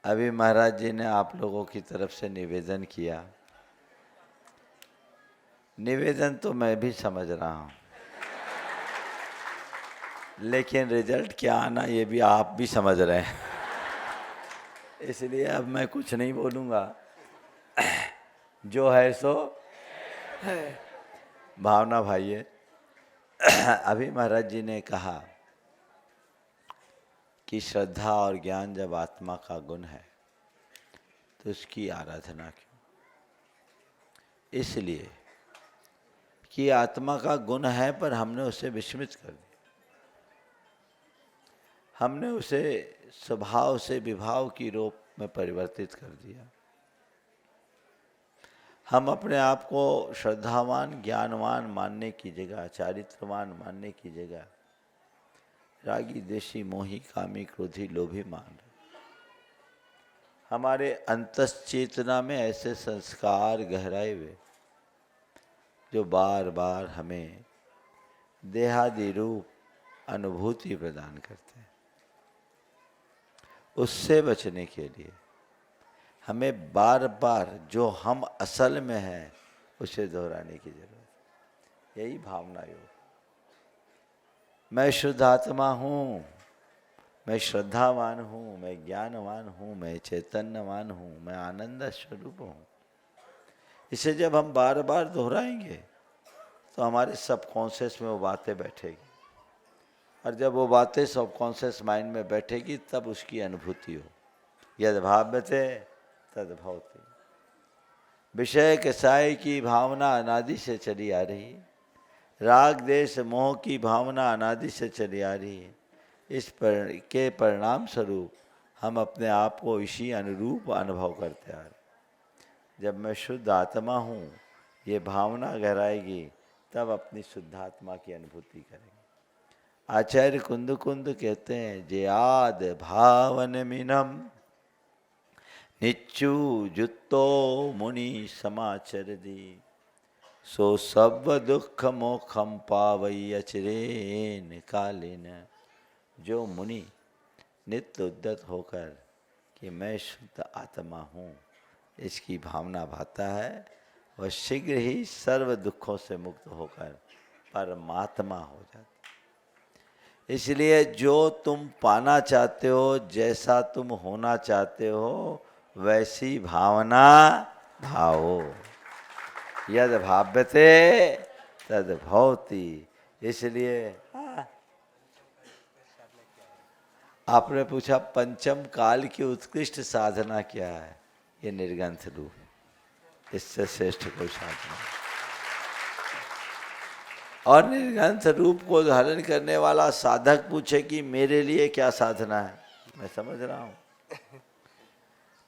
Speaker 4: अभी महाराज जी ने आप लोगों की तरफ से निवेदन किया। निवेदन तो मैं भी समझ रहा हूँ, लेकिन रिजल्ट क्या आना ये भी आप भी समझ रहे हैं। इसलिए अब मैं कुछ नहीं बोलूँगा, जो है सो है। भावना भाई है। अभी महाराज जी ने कहा कि श्रद्धा और ज्ञान जब आत्मा का गुण है तो उसकी आराधना क्यों। इसलिए कि आत्मा का गुण है, पर हमने उसे विस्मृत कर दिया। हमने उसे स्वभाव से विभाव की रूप में परिवर्तित कर दिया। हम अपने आप को श्रद्धावान ज्ञानवान मानने की जगह, चारित्रवान मानने की जगह रागी देशी मोही कामी क्रोधी लोभी मान रहे। हमारे अंतश्चेतना में ऐसे संस्कार गहराए हुए जो बार बार हमें देहादि रूप अनुभूति प्रदान करते हैं। उससे बचने के लिए हमें बार बार जो हम असल में हैं उसे दोहराने की जरूरत। यही भावना योग। मैं शुद्ध आत्मा हूँ, मैं श्रद्धावान हूँ, मैं ज्ञानवान हूँ, मैं चैतन्यवान हूँ, मैं आनंद स्वरूप हूँ। इसे जब हम बार बार दोहराएंगे तो हमारे सबकॉन्शियस में वो बातें बैठेगी, और जब वो बातें सबकॉन्शियस माइंड में बैठेगी तब उसकी अनुभूति हो। यद भाव्यते तद भवति। विषय कसाय की भावना अनादि से चली आ रही है। राग देश मोह की भावना अनादि से चली आ रही है। इस के परिणाम स्वरूप हम अपने आप को इसी अनुरूप अनुभव करते आ रहे। जब मैं शुद्ध आत्मा हूँ ये भावना गहराएगी तब अपनी शुद्ध आत्मा की अनुभूति करेंगे। आचार्य कुंद कुंद कहते हैं, जे आद भावन मिनम निच्चु जुत्तो मुनि समाचर दी, सो सब दुख मोखम पावई अचरेन कालीन। जो मुनि नित्य उद्यत होकर कि मैं शुद्ध आत्मा हूँ इसकी भावना भाता है, वह शीघ्र ही सर्व दुखों से मुक्त होकर परमात्मा हो जाता। इसलिए जो तुम पाना चाहते हो, जैसा तुम होना चाहते हो, वैसी भावना भावो। यद भाव्यते तद भवति। इसलिए आपने पूछा पंचम काल की उत्कृष्ट साधना क्या है। ये निर्ग्रंथ रूप, इससे श्रेष्ठ कोई साधना। और निर्ग्रंथ रूप को धारण करने वाला साधक पूछे कि मेरे लिए क्या साधना है, मैं समझ रहा हूँ।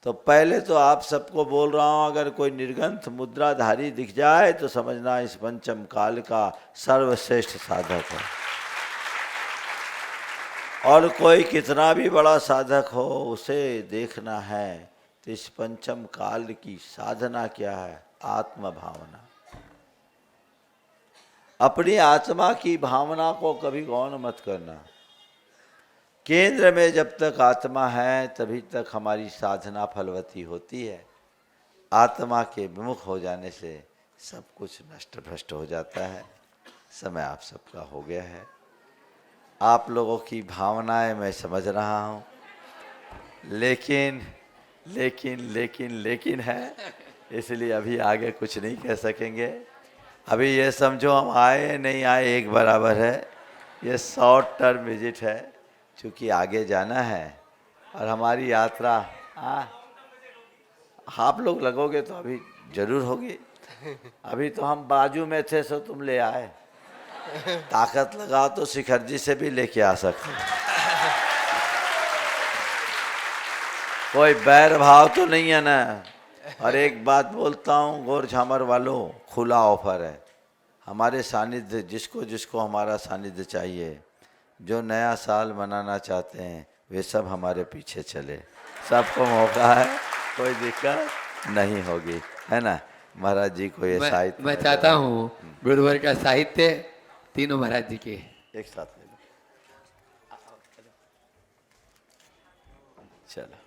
Speaker 4: तो पहले तो आप सबको बोल रहा हूँ, अगर कोई निर्ग्रंथ मुद्राधारी दिख जाए तो समझना इस पंचम काल का सर्वश्रेष्ठ साधक है। और कोई कितना भी बड़ा साधक हो, उसे देखना है तो इस पंचम काल की साधना क्या है? आत्म भावना। अपनी आत्मा की भावना को कभी गौण मत करना। केंद्र में जब तक आत्मा है तभी तक हमारी साधना फलवती होती है। आत्मा के विमुख हो जाने से सब कुछ नष्ट भ्रष्ट हो जाता है। समय आप सबका हो गया है। आप लोगों की भावनाएं मैं समझ रहा हूँ, लेकिन लेकिन लेकिन लेकिन है, इसलिए अभी आगे कुछ नहीं कह सकेंगे। अभी ये समझो हम आए नहीं आए एक बराबर है। ये शॉर्ट टर्म विजिट है, क्योंकि आगे जाना है और हमारी यात्रा आप लोग लगोगे तो अभी जरूर होगी। अभी तो हम बाजू में थे सो तुम ले आए। ताकत लगाओ तो शिखर जी से भी लेके आ सकते हैं। कोई बैर भाव तो नहीं है ना। और एक बात बोलता हूँ गौर झामर वालों, खुला ऑफर है। हमारे सानिध्य जिसको जिसको हमारा सानिध्य चाहिए, जो नया साल मनाना चाहते हैं वे सब हमारे पीछे चले। सबको मौका है, कोई दिक्कत नहीं होगी, है ना। महाराज जी को ये साहित्य
Speaker 2: मैं चाहता हूँ गुरुवर का साहित्य तीनों महाराज जी के
Speaker 4: एक साथ ले लो। चलो।